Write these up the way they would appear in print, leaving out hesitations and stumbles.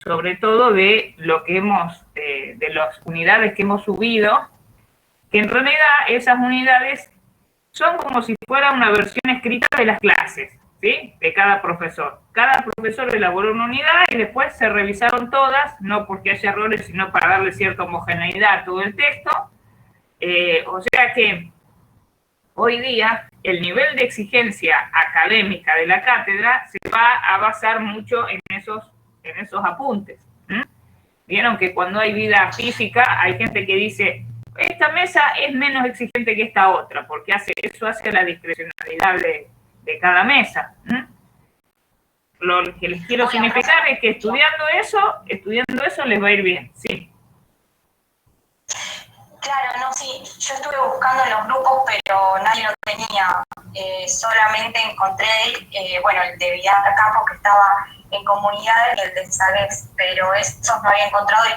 sobre todo de lo que de las unidades que hemos subido, que en realidad esas unidades son como si fuera una versión escrita de las clases, ¿sí? De cada profesor. Cada profesor elaboró una unidad y después se revisaron todas, no porque haya errores, sino para darle cierta homogeneidad a todo el texto. O sea que hoy día el nivel de exigencia académica de la cátedra se va a basar mucho en esos apuntes. Vieron que cuando hay vida física hay gente que dice, esta mesa es menos exigente que esta otra, porque eso hace la discrecionalidad de cada mesa. Lo que les quiero significar es que estudiando eso les va a ir bien, sí. Claro, no, sí, yo estuve buscando en los grupos, pero nadie lo tenía. Solamente encontré, el de Vidal Campos, que estaba en comunidades, y el de Sagues, pero esos no había encontrado y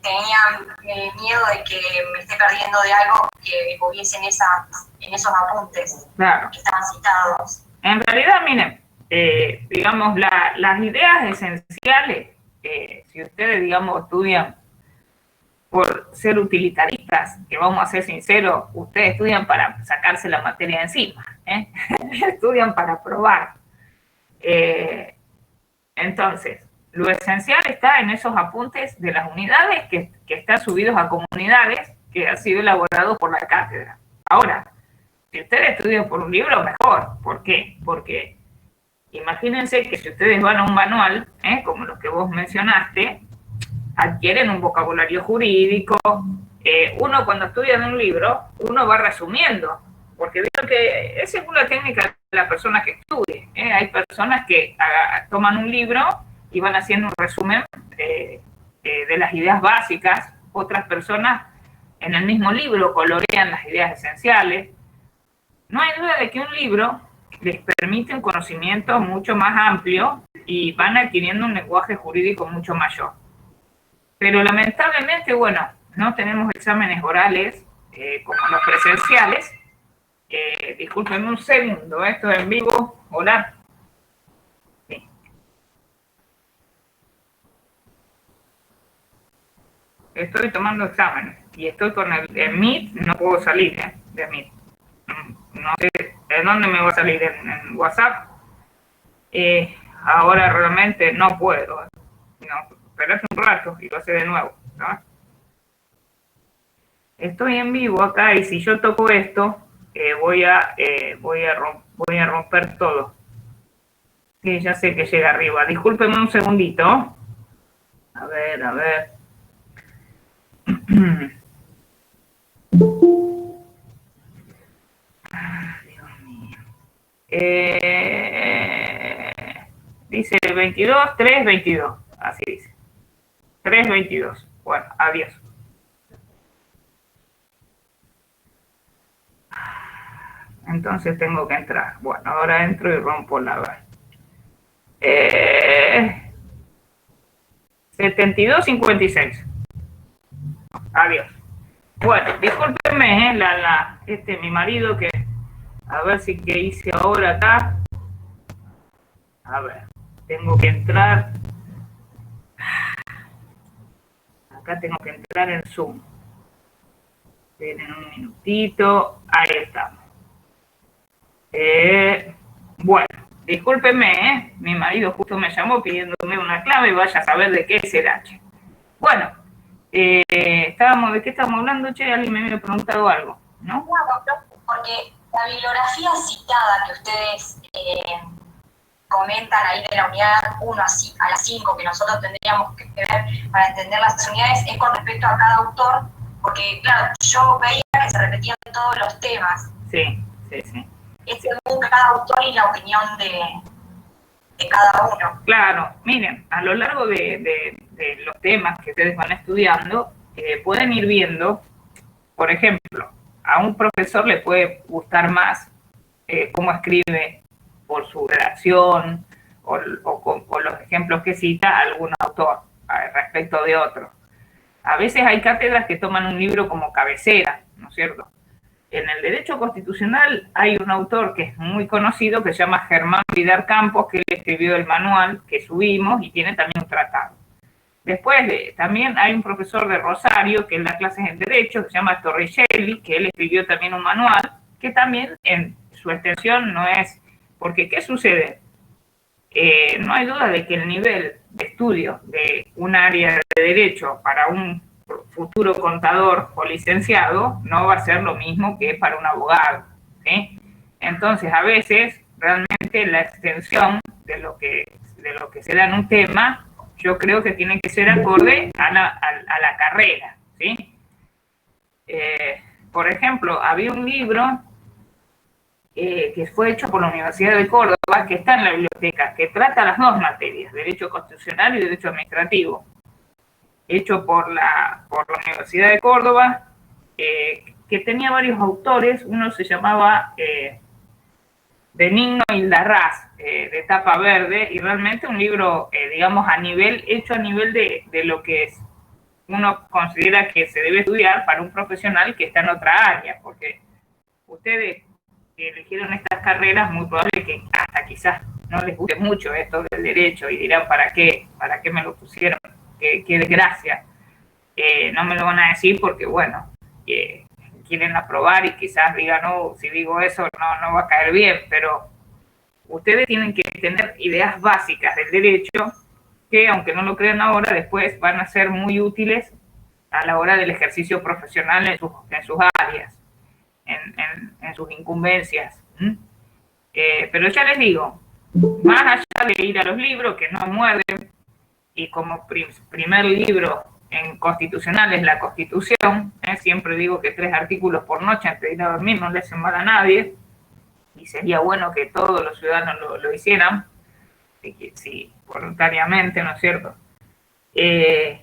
tenía miedo de que me esté perdiendo de algo que hubiese en esos apuntes, claro, que estaban citados. En realidad, miren, digamos, las ideas esenciales, si ustedes, digamos, estudian por ser utilitaristas, que vamos a ser sinceros, ustedes estudian para sacarse la materia de encima, estudian para probar. Entonces, lo esencial está en esos apuntes de las unidades que están subidos a comunidades que han sido elaborados por la cátedra. Ahora, si ustedes estudian por un libro, mejor. ¿Por qué? Porque imagínense que si ustedes van a un manual, como los que vos mencionaste, adquieren un vocabulario jurídico. Uno cuando estudia en un libro, uno va resumiendo, porque veo que esa es una técnica de la persona que estudie. Hay personas que toman un libro y van haciendo un resumen de las ideas básicas. Otras personas en el mismo libro colorean las ideas esenciales. No hay duda de que un libro les permite un conocimiento mucho más amplio y van adquiriendo un lenguaje jurídico mucho mayor. Pero lamentablemente, bueno, no tenemos exámenes orales como los presenciales. Discúlpenme un segundo, esto es en vivo. Hola. Sí. Estoy tomando exámenes y estoy con el Meet, no puedo salir de Meet. No sé de dónde me va a salir, en WhatsApp. Ahora realmente no puedo. No, esperate un rato y lo hace de nuevo, ¿no? Estoy en vivo acá y si yo toco esto, voy a romper todo. Sí, ya sé que llega arriba. Discúlpenme un segundito. A ver. Dios mío. Dice 22, 3, 22. Así dice. 3, 22. Bueno, adiós. Entonces tengo que entrar. Bueno, ahora entro y rompo la web. 72-56. Adiós. Bueno, discúlpenme, mi marido, que a ver si que hice ahora acá. A ver, tengo que entrar. Acá tengo que entrar en Zoom. Esperen un minutito. Ahí estamos. Bueno, discúlpenme, mi marido justo me llamó pidiéndome una clave y vaya a saber de qué es el H. Bueno, ¿de qué estábamos hablando, che? Alguien me había preguntado algo, ¿no? Bueno, porque la bibliografía citada que ustedes comentan ahí de la unidad 1 a la 5, que nosotros tendríamos que ver para entender las unidades, es con respecto a cada autor, porque, claro, yo veía que se repetían todos los temas. Sí. Es según cada autor y la opinión de cada uno. Claro, miren, a lo largo de los temas que ustedes van estudiando, pueden ir viendo, por ejemplo, a un profesor le puede gustar más cómo escribe por su redacción o los ejemplos que cita algún autor respecto de otro. A veces hay cátedras que toman un libro como cabecera, ¿no es cierto? En el derecho constitucional hay un autor que es muy conocido que se llama Germán Vidal Campos, que él escribió el manual que subimos y tiene también un tratado. Después también hay un profesor de Rosario que en las clases en Derecho, que se llama Torricelli, que él escribió también un manual, que también en su extensión no es... Porque, ¿qué sucede? No hay duda de que el nivel de estudio de un área de Derecho para un futuro contador o licenciado no va a ser lo mismo que para un abogado, ¿sí? Entonces, a veces, realmente la extensión de lo que se da en un tema, yo creo que tiene que ser acorde a la carrera, ¿sí? Por ejemplo, había un libro que fue hecho por la Universidad de Córdoba, que está en la biblioteca, que trata las dos materias, Derecho Constitucional y Derecho Administrativo, hecho por la Universidad de Córdoba, que tenía varios autores. Uno se llamaba Benigno Ildarraz, de tapa verde, y realmente un libro, digamos, hecho a nivel de lo que uno considera que se debe estudiar para un profesional que está en otra área, porque ustedes que eligieron estas carreras, muy probable que hasta quizás no les guste mucho esto del derecho y dirán, ¿para qué me lo pusieron? Qué desgracia. No me lo van a decir porque, bueno, quieren aprobar y quizás digan, no, si digo eso no va a caer bien, pero ustedes tienen que tener ideas básicas del derecho que, aunque no lo crean ahora, después van a ser muy útiles a la hora del ejercicio profesional en sus áreas, en sus incumbencias. Pero ya les digo, más allá de ir a los libros que no muerden, y como primer libro en constitucional es la Constitución, siempre digo que 3 artículos por noche antes de ir a dormir no le hacen mal a nadie, y sería bueno que todos los ciudadanos lo hicieran, si voluntariamente, ¿no es cierto? 3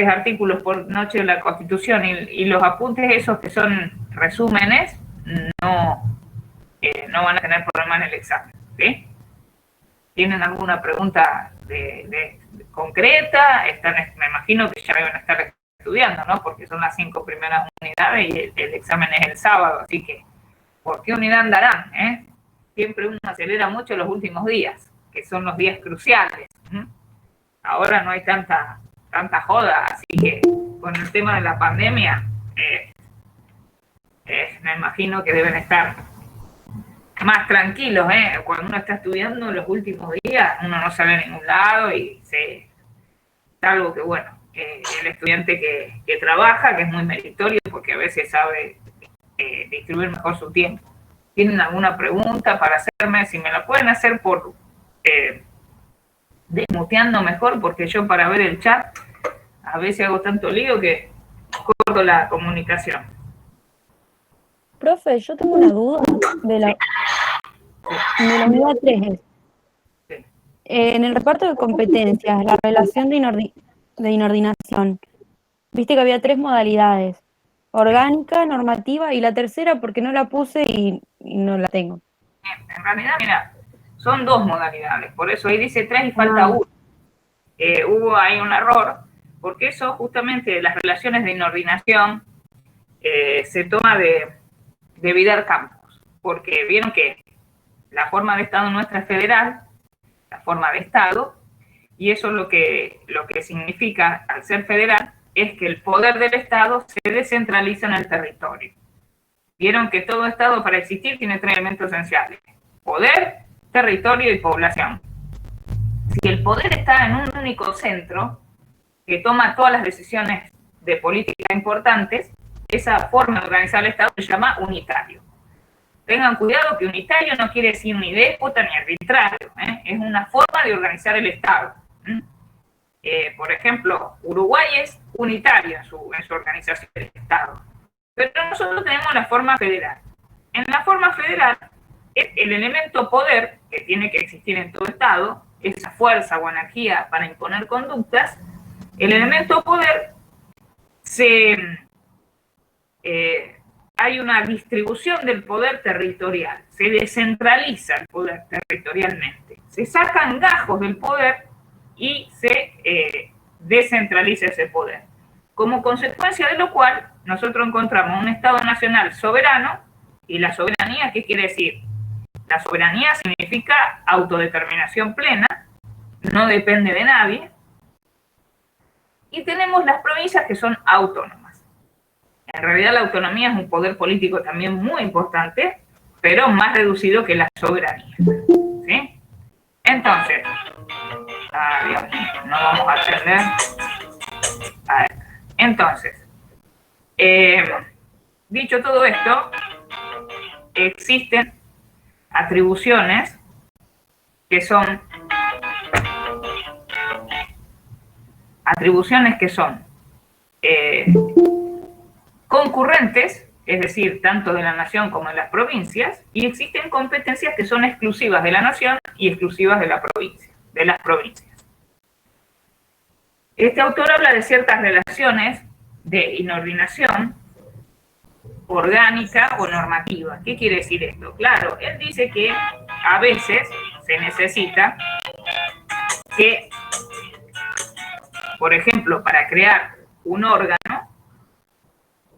artículos por noche de la Constitución y los apuntes esos que son resúmenes no van a tener problema en el examen, ¿sí? ¿Tienen alguna pregunta concreta? Me imagino que ya deben estar estudiando, ¿no? Porque son las 5 primeras unidades y el examen es el sábado, así que ¿por qué unidad andarán? Siempre uno acelera mucho los últimos días, que son los días cruciales. Ahora no hay tanta joda, así que con el tema de la pandemia, me imagino que deben estar más tranquilos, cuando uno está estudiando los últimos días, uno no sale a ningún lado y salvo que, bueno, el estudiante que trabaja, que es muy meritorio porque a veces sabe distribuir mejor su tiempo. ¿Tienen alguna pregunta para hacerme? Si me la pueden hacer por desmuteando mejor, porque yo para ver el chat a veces hago tanto lío que corto la comunicación. Profe, yo tengo una duda de la unidad 3. Sí. En el reparto de competencias, la relación de inordinación, viste que había 3 modalidades: orgánica, normativa y la tercera porque no la puse y no la tengo. En realidad, mira, son 2 modalidades, por eso ahí dice 3 y falta 1. Hubo ahí un error, porque eso justamente las relaciones de inordinación se toma de Vidal Campos, porque vieron que la forma de Estado nuestra es federal, la forma de Estado, y eso lo que significa, al ser federal, es que el poder del Estado se descentraliza en el territorio. Vieron que todo Estado para existir tiene 3 elementos esenciales: poder, territorio y población. Si el poder está en un único centro, que toma todas las decisiones de política importantes, esa forma de organizar el Estado se llama unitario. Tengan cuidado que unitario no quiere decir ni déspota ni arbitrario, es una forma de organizar el Estado. Por ejemplo, Uruguay es unitario en su organización del Estado, pero nosotros tenemos la forma federal. En la forma federal, el elemento poder, que tiene que existir en todo Estado, esa fuerza o energía para imponer conductas, el elemento poder hay una distribución del poder territorial, se descentraliza el poder territorialmente, se sacan gajos del poder y se descentraliza ese poder. Como consecuencia de lo cual, nosotros encontramos un Estado nacional soberano. ¿Y la soberanía qué quiere decir? La soberanía significa autodeterminación plena, no depende de nadie. Y tenemos las provincias que son autónomas. En realidad la autonomía es un poder político también muy importante, pero más reducido que la soberanía. ¿Sí? Entonces, Dios mío, no vamos a atender. A ver. Entonces, dicho todo esto, existen atribuciones que son concurrentes, es decir, tanto de la nación como de las provincias, y existen competencias que son exclusivas de la nación y exclusivas de la provincia, de las provincias. Este autor habla de ciertas relaciones de inordinación orgánica o normativa. ¿Qué quiere decir esto? Claro, él dice que a veces se necesita que, por ejemplo, para crear un órgano,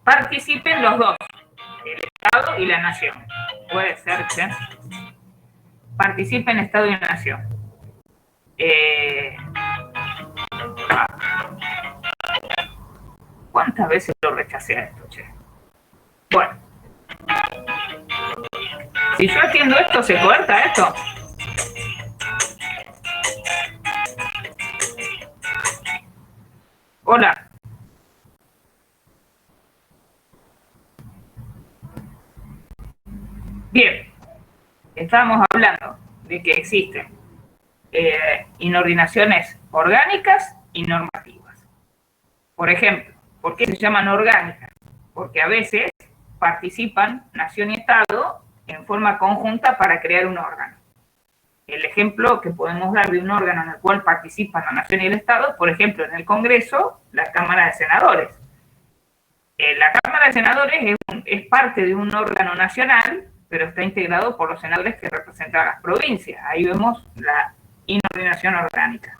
participen los dos, el Estado y la Nación. Puede ser que participen Estado y Nación. ¿Cuántas veces lo rechacé a esto, che? Bueno. Si yo atiendo esto, ¿se corta esto? Hola. Bien. Estábamos hablando de que existen inordinaciones orgánicas y normativas. Por ejemplo, ¿por qué se llaman orgánicas? Porque a veces participan nación y Estado en forma conjunta para crear un órgano. El ejemplo que podemos dar de un órgano en el cual participan la nación y el Estado, por ejemplo, en el Congreso, la Cámara de Senadores. La Cámara de Senadores es parte de un órgano nacional, pero está integrado por los senadores que representan a las provincias. Ahí vemos la inordinación orgánica.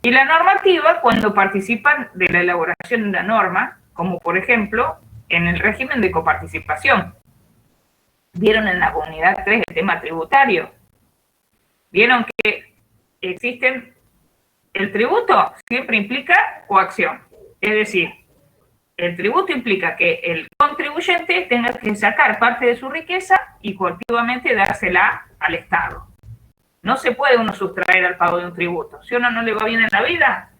Y la normativa, cuando participan de la elaboración de una norma, como por ejemplo en el régimen de coparticipación. ¿Vieron en la unidad 3 el tema tributario? ¿Vieron que existen? El tributo siempre implica coacción. Es decir, el tributo implica que el contribuyente tenga que sacar parte de su riqueza y coactivamente dársela al Estado. No se puede uno sustraer al pago de un tributo. Si a uno no le va bien en la vida,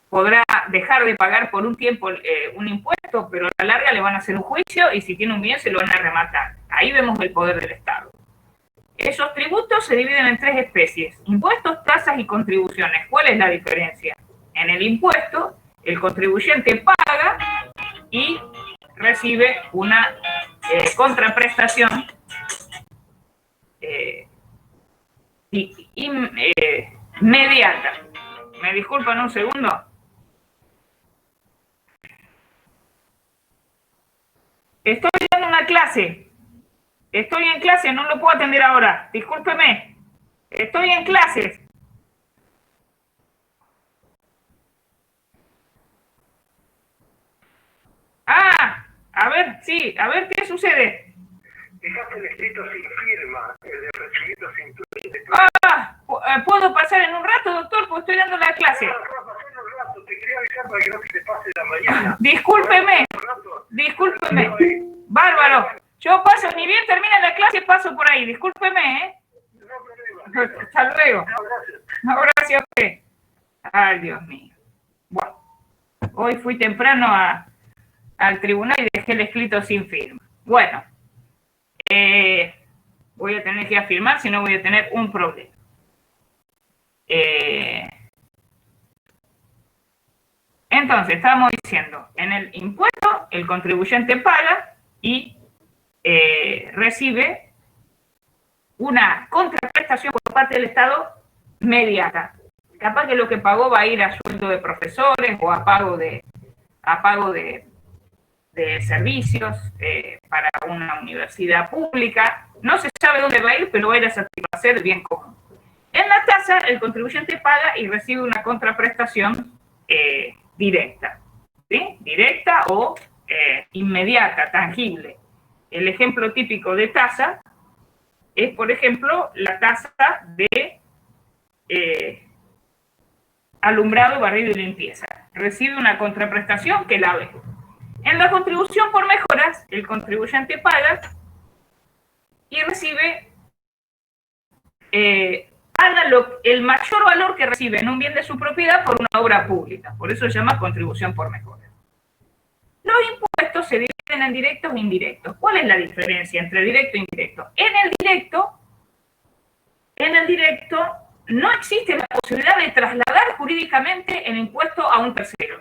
podrá dejar de pagar por un tiempo un impuesto, pero a la larga le van a hacer un juicio y si tiene un bien se lo van a rematar. Ahí vemos el poder del Estado. Esos tributos se dividen en tres especies: impuestos, tasas y contribuciones. ¿Cuál es la diferencia? En el impuesto, el contribuyente paga y recibe una contraprestación inmediata. ¿Me disculpan un segundo? Estoy dando una clase. Estoy en clase, no lo puedo atender ahora. Discúlpeme. Estoy en clases. A ver, sí, a ver qué sucede. Dejaste el escrito sin firma, el de recibido sin ¿Puedo pasar en un rato, doctor? Pues estoy dando la clase. No, pasar un rato, te quería avisar para que no se te pase la mañana. Discúlpeme. Bárbaro. Yo paso, ni bien termina la clase, paso por ahí. Discúlpeme, ¿eh? No problema. Hasta luego. No, gracias. No, gracias a usted. Ay, Dios mío. Bueno, hoy fui temprano al tribunal y dejé el escrito sin firma. Bueno, voy a tener que ir a firmar, si no voy a tener un problema. Entonces, estábamos diciendo, en el impuesto, el contribuyente paga y recibe una contraprestación por parte del Estado inmediata. Capaz que lo que pagó va a ir a sueldo de profesores o a pago de servicios para una universidad pública. No se sabe dónde va a ir, pero va a ir a satisfacer el bien común. En la tasa, el contribuyente paga y recibe una contraprestación directa, ¿sí? Directa o inmediata, tangible. El ejemplo típico de tasa es, por ejemplo, la tasa de alumbrado, barrido y limpieza. Recibe una contraprestación que la ve. En la contribución por mejoras, el contribuyente paga y recibe, paga el mayor valor que recibe en un bien de su propiedad por una obra pública. Por eso se llama contribución por mejoras. Los impuestos se dividen en directos e indirectos. ¿Cuál es la diferencia entre directo e indirecto? En el directo no existe la posibilidad de trasladar jurídicamente el impuesto a un tercero.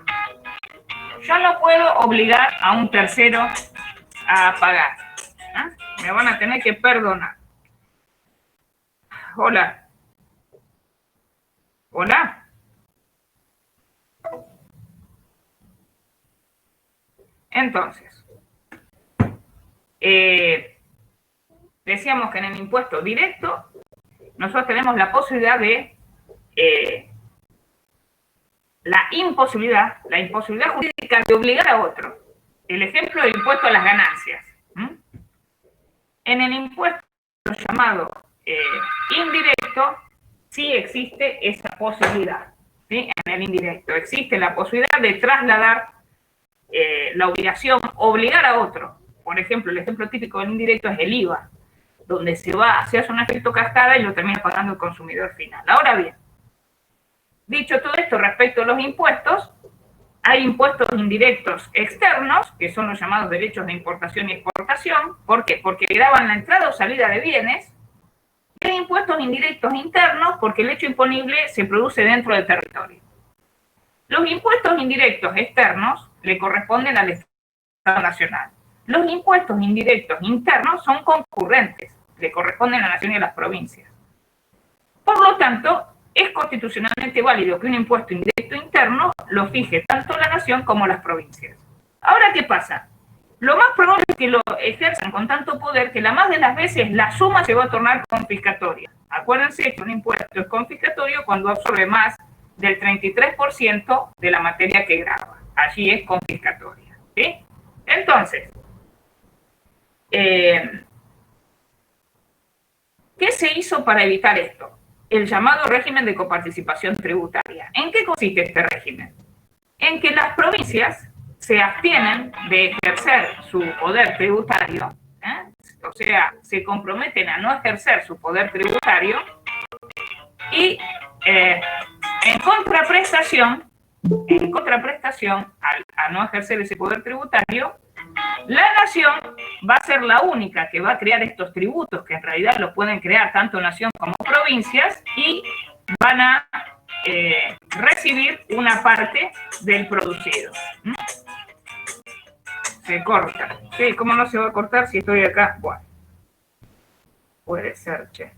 Yo no puedo obligar a un tercero a pagar. Me van a tener que perdonar. Hola. Hola. Entonces, decíamos que en el impuesto directo nosotros tenemos la posibilidad de la imposibilidad jurídica de obligar a otro. El ejemplo del impuesto a las ganancias. En el impuesto llamado indirecto, sí existe esa posibilidad. ¿Sí? En el indirecto existe la posibilidad de trasladar la obligación, obligar a otro. Por ejemplo, el ejemplo típico del indirecto es el IVA, donde se hace un efecto cascada y lo termina pagando el consumidor final. Ahora bien, dicho todo esto respecto a los impuestos, hay impuestos indirectos externos, que son los llamados derechos de importación y exportación. ¿Por qué? Porque gravan la entrada o salida de bienes. Y hay impuestos indirectos internos, porque el hecho imponible se produce dentro del territorio. Los impuestos indirectos externos le corresponden al Estado Nacional. Los impuestos indirectos internos son concurrentes, le corresponden a la nación y a las provincias. Por lo tanto, es constitucionalmente válido que un impuesto indirecto interno lo fije tanto la nación como las provincias. Ahora, ¿qué pasa? Lo más probable es que lo ejerzan con tanto poder que la más de las veces la suma se va a tornar confiscatoria. Acuérdense que un impuesto es confiscatorio cuando absorbe más del 33% de la materia que grava. Allí es confiscatoria. ¿Sí? Entonces, ¿qué se hizo para evitar esto? El llamado régimen de coparticipación tributaria. ¿En qué consiste este régimen? En que las provincias se abstienen de ejercer su poder tributario, o sea, se comprometen a no ejercer su poder tributario y en contraprestación a no ejercer ese poder tributario, la nación va a ser la única que va a crear estos tributos, que en realidad los pueden crear tanto nación como provincias, y van a recibir una parte del producido. Se corta. Sí, ¿cómo no se va a cortar si estoy acá? Bueno, puede ser, che.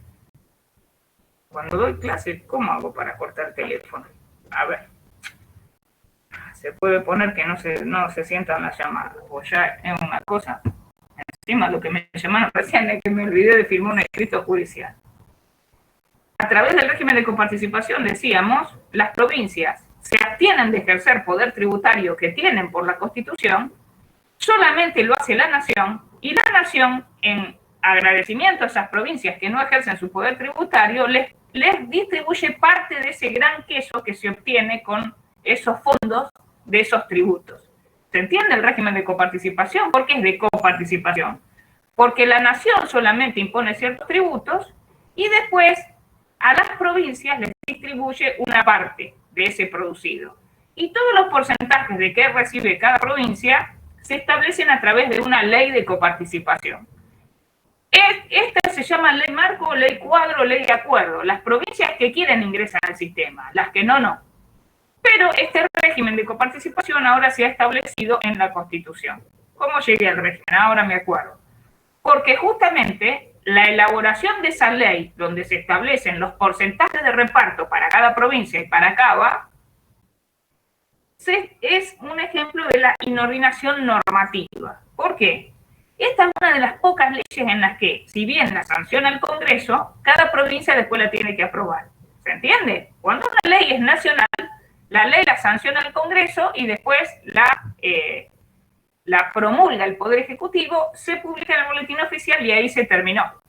Cuando doy clase, ¿cómo hago para cortar el teléfono? A ver. Se puede poner que no se sientan las llamadas, o ya es una cosa. Encima lo que me llamaron recién es que me olvidé de firmar un escrito judicial. A través del régimen de coparticipación, decíamos, las provincias se abstienen de ejercer poder tributario que tienen por la Constitución, solamente lo hace la nación, y la nación, en agradecimiento a esas provincias que no ejercen su poder tributario, les distribuye parte de ese gran queso que se obtiene con esos fondos de esos tributos. ¿Se entiende el régimen de coparticipación? ¿Por qué es de coparticipación? Porque la nación solamente impone ciertos tributos y después a las provincias les distribuye una parte de ese producido. Y todos los porcentajes de que recibe cada provincia se establecen a través de una ley de coparticipación. Esta se llama ley marco, ley cuadro, ley de acuerdo. Las provincias que quieren ingresan al sistema, las que no, no. Pero este régimen de coparticipación ahora se ha establecido en la Constitución. ¿Cómo llegué al régimen? Ahora me acuerdo. Porque justamente la elaboración de esa ley, donde se establecen los porcentajes de reparto para cada provincia y para Cava, es un ejemplo de la inordinación normativa. ¿Por qué? Esta es una de las pocas leyes en las que, si bien la sanciona el Congreso, cada provincia después la tiene que aprobar. ¿Se entiende? Cuando una ley es nacional, la ley la sanciona el Congreso y después la promulga el Poder Ejecutivo, se publica en el Boletín Oficial y ahí se terminó.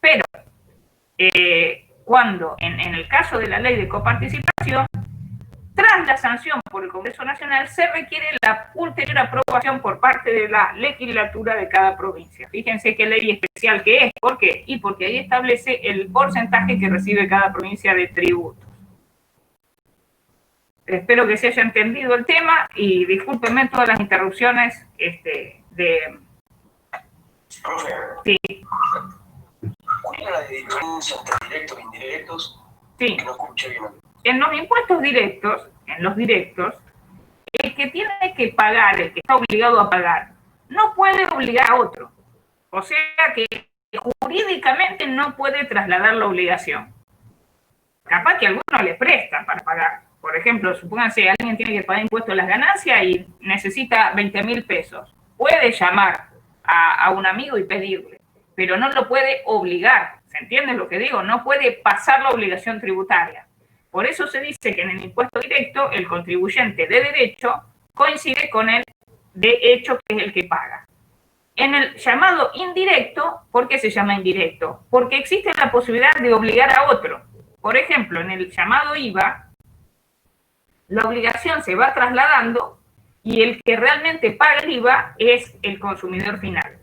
Pero cuando, en el caso de la ley de coparticipación, Tras la sanción por el Congreso Nacional, se requiere la ulterior aprobación por parte de la legislatura de cada provincia. Fíjense qué ley especial que es. ¿Por qué? Y porque ahí establece el porcentaje que recibe cada provincia de tributos. Espero que se haya entendido el tema y discúlpenme todas las interrupciones de... Profe, Sí, ¿cuál es la diferencia entre directos e indirectos? sí. Que no escuché bien. En los impuestos directos, el que tiene que pagar, el que está obligado a pagar, no puede obligar a otro. O sea que jurídicamente no puede trasladar la obligación. Capaz que a alguno le presta para pagar. Por ejemplo, supónganse, alguien tiene que pagar impuestos a las ganancias y necesita 20.000 pesos. Puede llamar a un amigo y pedirle, pero no lo puede obligar. ¿Se entiende lo que digo? No puede pasar la obligación tributaria. Por eso se dice que en el impuesto directo el contribuyente de derecho coincide con el de hecho, que es el que paga. En el llamado indirecto, ¿por qué se llama indirecto? Porque existe la posibilidad de obligar a otro. Por ejemplo, en el llamado IVA, la obligación se va trasladando y el que realmente paga el IVA es el consumidor final.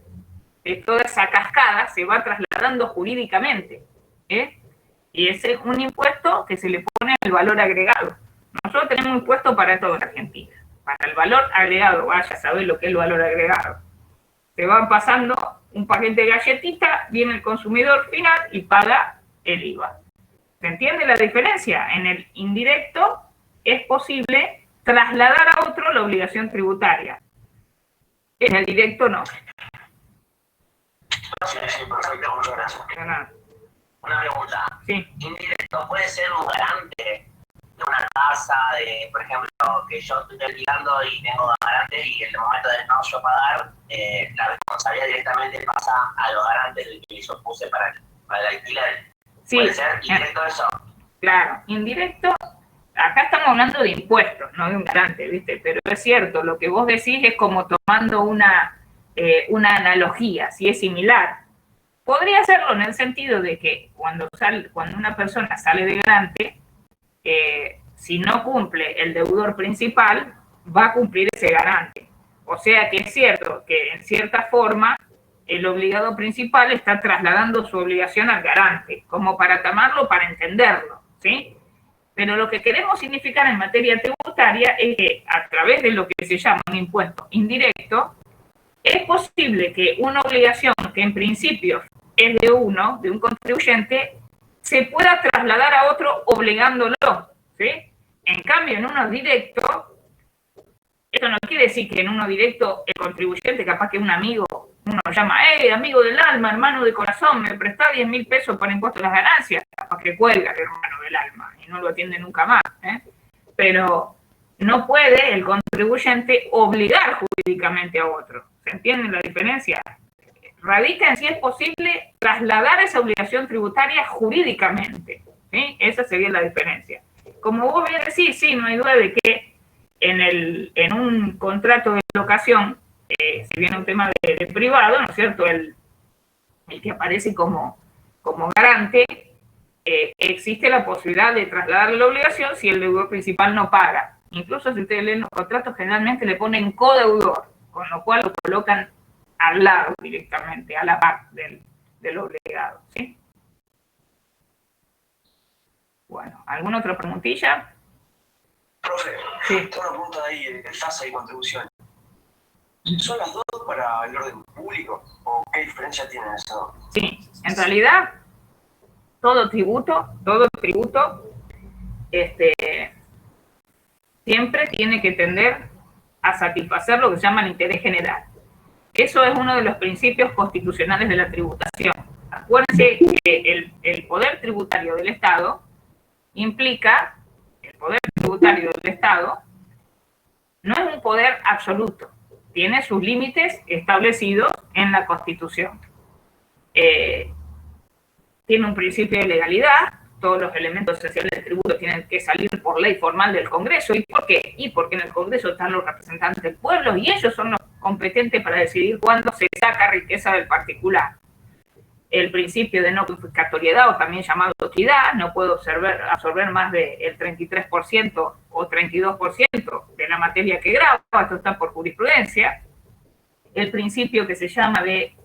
Toda esa cascada se va trasladando jurídicamente, y ese es un impuesto que se le pone al valor agregado. Nosotros tenemos un impuesto para todo en Argentina. Para el valor agregado, vaya a saber lo que es el valor agregado. Se van pasando un paquete de galletitas, viene el consumidor final y paga el IVA. ¿Se entiende la diferencia? En el indirecto es posible trasladar a otro la obligación tributaria. En el directo no. Sí, perfecto, muchas gracias. Una pregunta. Sí. Indirecto, ¿puede ser un garante de una casa, de, por ejemplo, que yo estoy alquilando y tengo garante y en el momento de no yo pagar, la responsabilidad directamente pasa a los garantes del que yo puse para el alquiler? Sí. ¿Puede ser indirecto eso? Claro, indirecto. Acá estamos hablando de impuestos, no de un garante, ¿viste? Pero es cierto, lo que vos decís es como tomando una analogía, si es similar. Podría hacerlo en el sentido de que cuando una persona sale de garante, si no cumple el deudor principal, va a cumplir ese garante. O sea que es cierto que en cierta forma el obligado principal está trasladando su obligación al garante, como para tomarlo, para entenderlo, ¿sí? Pero lo que queremos significar en materia tributaria es que a través de lo que se llama un impuesto indirecto, es posible que una obligación que en principio es de un contribuyente, se pueda trasladar a otro obligándolo, ¿sí? En cambio, en uno directo, esto no quiere decir que en uno directo el contribuyente, capaz que un amigo, uno llama, amigo del alma, hermano de corazón, me presta 10.000 pesos para impuesto a las ganancias, capaz que cuelga el hermano del alma y no lo atiende nunca más, Pero no puede el contribuyente obligar jurídicamente a otro. ¿Se entiende la diferencia? Radica en si es posible trasladar esa obligación tributaria jurídicamente, ¿sí? Esa sería la diferencia. Como vos bien decís, sí, no hay duda de que en un contrato de locación, si viene un tema de privado, ¿no es cierto?, el que aparece como garante, existe la posibilidad de trasladar la obligación si el deudor principal no paga. Incluso si ustedes leen los contratos, generalmente le ponen codeudor, con lo cual lo colocan al lado directamente, a la par del obligado, ¿sí? Bueno, ¿alguna otra preguntilla? Profe, Sí. tengo una pregunta ahí de tasa y contribución. ¿Son las dos para el orden público o qué diferencia tienen eso? Sí, en realidad, todo tributo, siempre tiene que tender a satisfacer lo que se llama el interés general. Eso es uno de los principios constitucionales de la tributación. Acuérdense que el poder tributario del Estado implica, el poder tributario del Estado no es un poder absoluto, tiene sus límites establecidos en la Constitución. Tiene un principio de legalidad, todos los elementos esenciales del tributo tienen que salir por ley formal del Congreso. ¿Y por qué? Y porque en el Congreso están los representantes del pueblo y ellos son los competentes para decidir cuándo se saca riqueza del particular. El principio de no confiscatoriedad, o también llamado equidad, no puedo absorber más del 33% o 32% de la materia que graba, esto está por jurisprudencia, el principio que se llama de...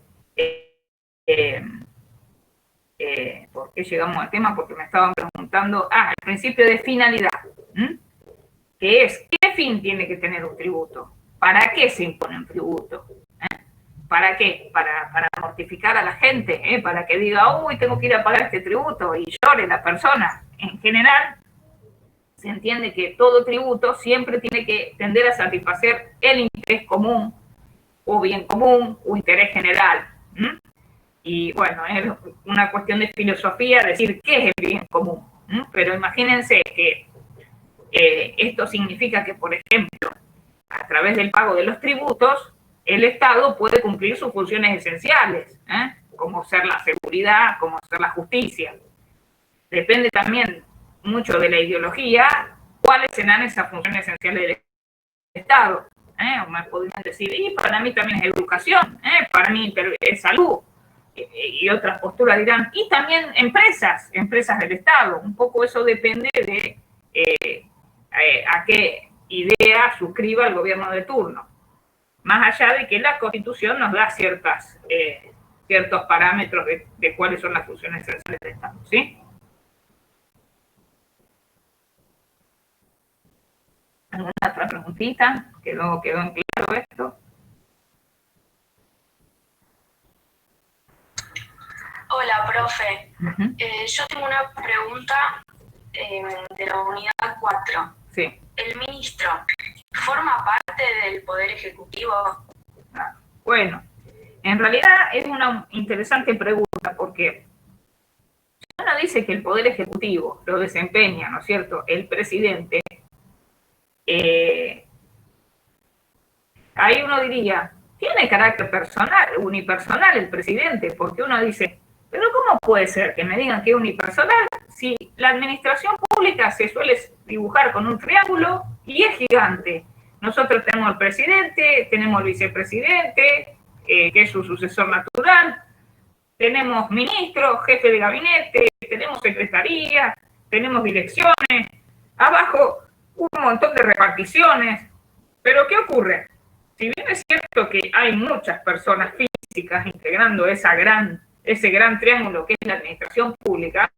¿por qué llegamos al tema? Porque me estaban preguntando, el principio de finalidad, que es, ¿qué fin tiene que tener un tributo? ¿Para qué se impone un tributo? ¿Para qué? Para mortificar a la gente, para que diga, uy, tengo que ir a pagar este tributo y llore la persona. En general, se entiende que todo tributo siempre tiene que tender a satisfacer el interés común, o bien común, o interés general. Y bueno, es una cuestión de filosofía decir qué es el bien común. Pero imagínense que esto significa que, por ejemplo, a través del pago de los tributos, el Estado puede cumplir sus funciones esenciales, como ser la seguridad, como ser la justicia. Depende también mucho de la ideología, cuáles serán esas funciones esenciales del Estado. O me podrían decir, y para mí también es educación, para mí es salud, y otras posturas dirán, y también empresas del Estado. Un poco eso depende de a qué idea suscriba el gobierno de turno. Más allá de que la Constitución nos da ciertos parámetros de cuáles son las funciones esenciales del Estado, ¿sí? ¿Alguna otra preguntita? ¿Quedó en claro esto? Hola, profe. Yo tengo una pregunta de la unidad 4. Sí. ¿El ministro forma parte del Poder Ejecutivo? Bueno, en realidad es una interesante pregunta porque uno dice que el Poder Ejecutivo lo desempeña, ¿no es cierto?, el presidente. Ahí uno diría, tiene carácter personal, unipersonal el presidente, porque uno dice, pero ¿cómo puede ser que me digan que es unipersonal si la administración pública se suele dibujar con un triángulo y es gigante? Nosotros tenemos el presidente, tenemos el vicepresidente, que es su sucesor natural, tenemos ministros, jefe de gabinete, tenemos secretaría, tenemos direcciones, abajo un montón de reparticiones. Pero ¿qué ocurre? Si bien es cierto que hay muchas personas físicas integrando ese gran triángulo que es la administración pública,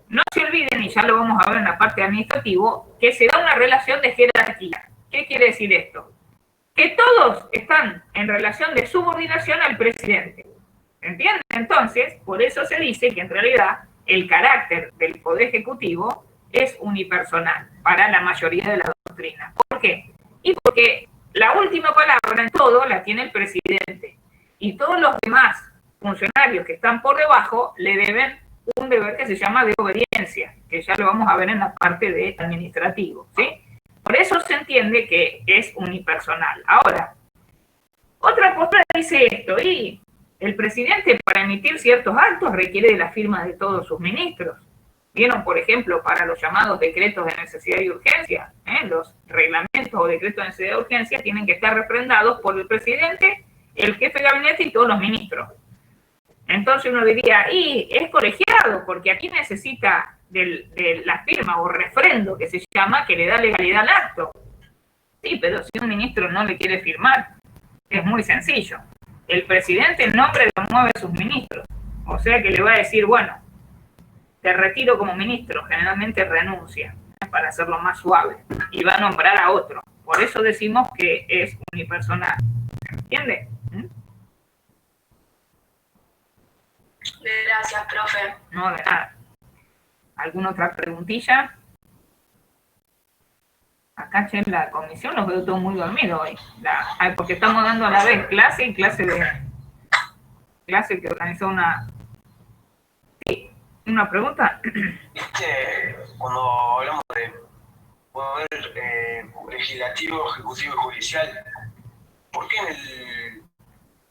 no se olviden, y ya lo vamos a ver en la parte administrativa, que se da una relación de jerarquía. ¿Qué quiere decir esto? Que todos están en relación de subordinación al presidente. ¿Entienden? Entonces, por eso se dice que en realidad el carácter del Poder Ejecutivo es unipersonal para la mayoría de la doctrina. ¿Por qué? Y porque la última palabra en todo la tiene el presidente. Y todos los demás funcionarios que están por debajo le deben un deber que se llama de obediencia, que ya lo vamos a ver en la parte de administrativo, ¿sí? Por eso se entiende que es unipersonal. Ahora, otra postura dice esto, y el presidente para emitir ciertos actos requiere de la firma de todos sus ministros. Vieron, por ejemplo, para los llamados decretos de necesidad y urgencia, los reglamentos o decretos de necesidad y urgencia tienen que estar refrendados por el presidente, el jefe de gabinete y todos los ministros. Entonces uno diría, y es colegiado, porque aquí necesita de la firma o refrendo que se llama, que le da legalidad al acto. Sí, pero si un ministro no le quiere firmar, es muy sencillo. El presidente en nombre promueve a sus ministros. O sea que le va a decir, bueno, te retiro como ministro, generalmente renuncia, para hacerlo más suave, y va a nombrar a otro. Por eso decimos que es unipersonal. ¿Entiende? Gracias, profe. No, de nada. ¿Alguna otra preguntilla? Acá, en la comisión los veo todos muy dormidos hoy. Porque estamos dando a la vez clase y clase que organizó una... Sí, ¿una pregunta? Cuando hablamos de poder legislativo, ejecutivo y judicial, ¿por qué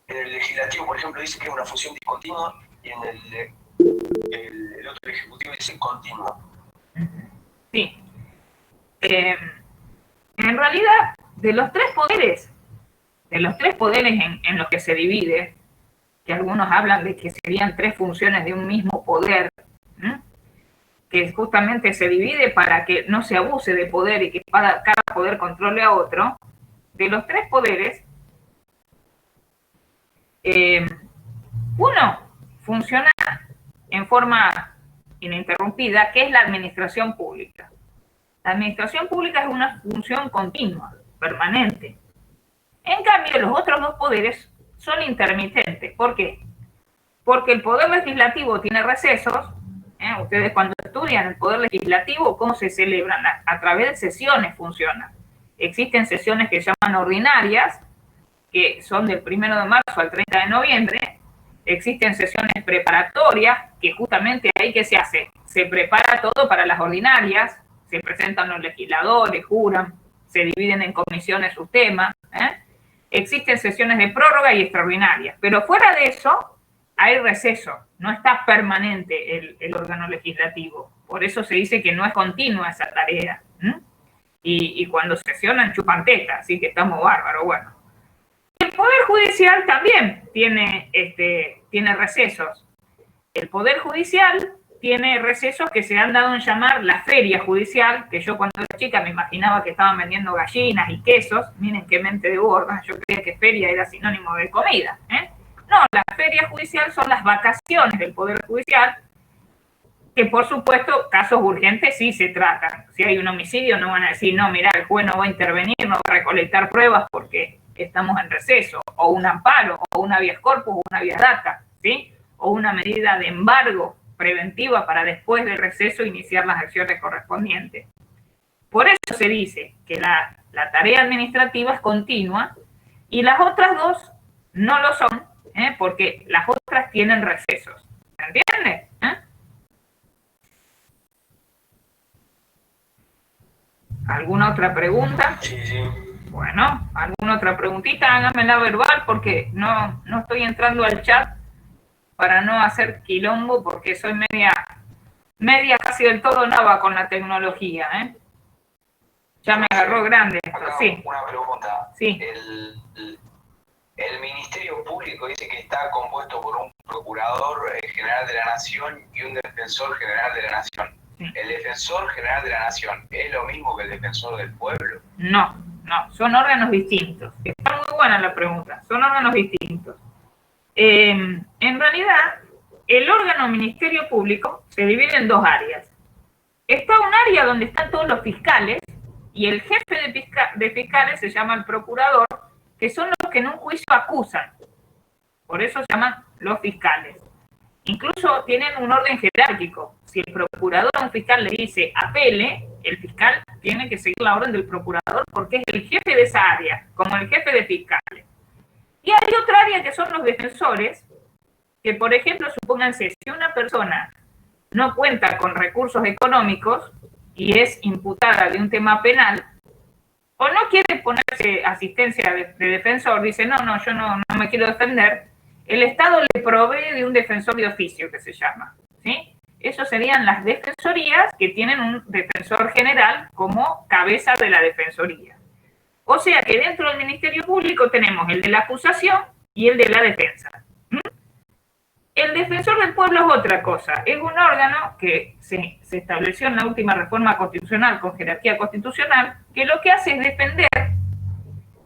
en el legislativo, por ejemplo, dice que es una función discontinua y en el otro ejecutivo dice continua? Sí. En realidad, de los tres poderes en los que se divide, que algunos hablan de que serían tres funciones de un mismo poder, que justamente se divide para que no se abuse de poder y que cada poder controle a otro, de los tres poderes, uno funciona en forma ininterrumpida, que es la administración pública. La administración pública es una función continua, permanente. En cambio, los otros dos poderes son intermitentes. ¿Por qué? Porque el poder legislativo tiene recesos. Ustedes cuando estudian el poder legislativo, ¿cómo se celebran? A través de sesiones funciona. Existen sesiones que se llaman ordinarias, que son del 1 de marzo al 30 de noviembre. Existen sesiones preparatorias, que justamente ahí que se hace. Se prepara todo para las ordinarias, se presentan los legisladores, juran, se dividen en comisiones sus temas. Existen sesiones de prórroga y extraordinarias, pero fuera de eso hay receso, no está permanente el órgano legislativo. Por eso se dice que no es continua esa tarea. Y cuando sesionan chupan teta, así que estamos bárbaros. Bueno, el Poder Judicial también tiene recesos. El Poder Judicial tiene recesos que se han dado en llamar la feria judicial, que yo cuando era chica me imaginaba que estaban vendiendo gallinas y quesos. Miren qué mente de gorda, yo creía que feria era sinónimo de comida. No, la feria judicial son las vacaciones del Poder Judicial, que por supuesto casos urgentes sí se tratan. Si hay un homicidio no van a decir, no, mira, el juez no va a intervenir, no va a recolectar pruebas porque estamos en receso, o un amparo, o una habeas corpus, o una habeas data, ¿sí? O una medida de embargo preventiva para después del receso iniciar las acciones correspondientes. Por eso se dice que la tarea administrativa es continua y las otras dos no lo son, porque las otras tienen recesos. ¿Se entiende? ¿Alguna otra pregunta? Sí, sí. Bueno, ¿alguna otra preguntita? Háganmela verbal porque no estoy entrando al chat para no hacer quilombo porque soy media casi del todo nava con la tecnología. Ya me agarró grande esto, Acá sí. una pregunta. Sí. El Ministerio Público dice que está compuesto por un Procurador General de la Nación y un Defensor General de la Nación. Sí. ¿El Defensor General de la Nación es lo mismo que el Defensor del Pueblo? No, son órganos distintos. Está muy buena la pregunta, son órganos distintos. En realidad, el órgano Ministerio Público se divide en dos áreas. Está un área donde están todos los fiscales y el jefe de fiscales se llama el procurador, que son los que en un juicio acusan. Por eso se llaman los fiscales. Incluso tienen un orden jerárquico. Si el procurador a un fiscal le dice apele, el fiscal tiene que seguir la orden del procurador porque es el jefe de esa área, como el jefe de fiscales. Y hay otra área que son los defensores, que por ejemplo, supónganse, si una persona no cuenta con recursos económicos y es imputada de un tema penal, o no quiere ponerse asistencia de defensor, dice, no, yo no me quiero defender, el Estado le provee de un defensor de oficio, que se llama, ¿sí? Esos serían las defensorías que tienen un defensor general como cabeza de la defensoría. O sea que dentro del Ministerio Público tenemos el de la acusación y el de la defensa. El defensor del pueblo es otra cosa. Es un órgano que se estableció en la última reforma constitucional con jerarquía constitucional, que lo que hace es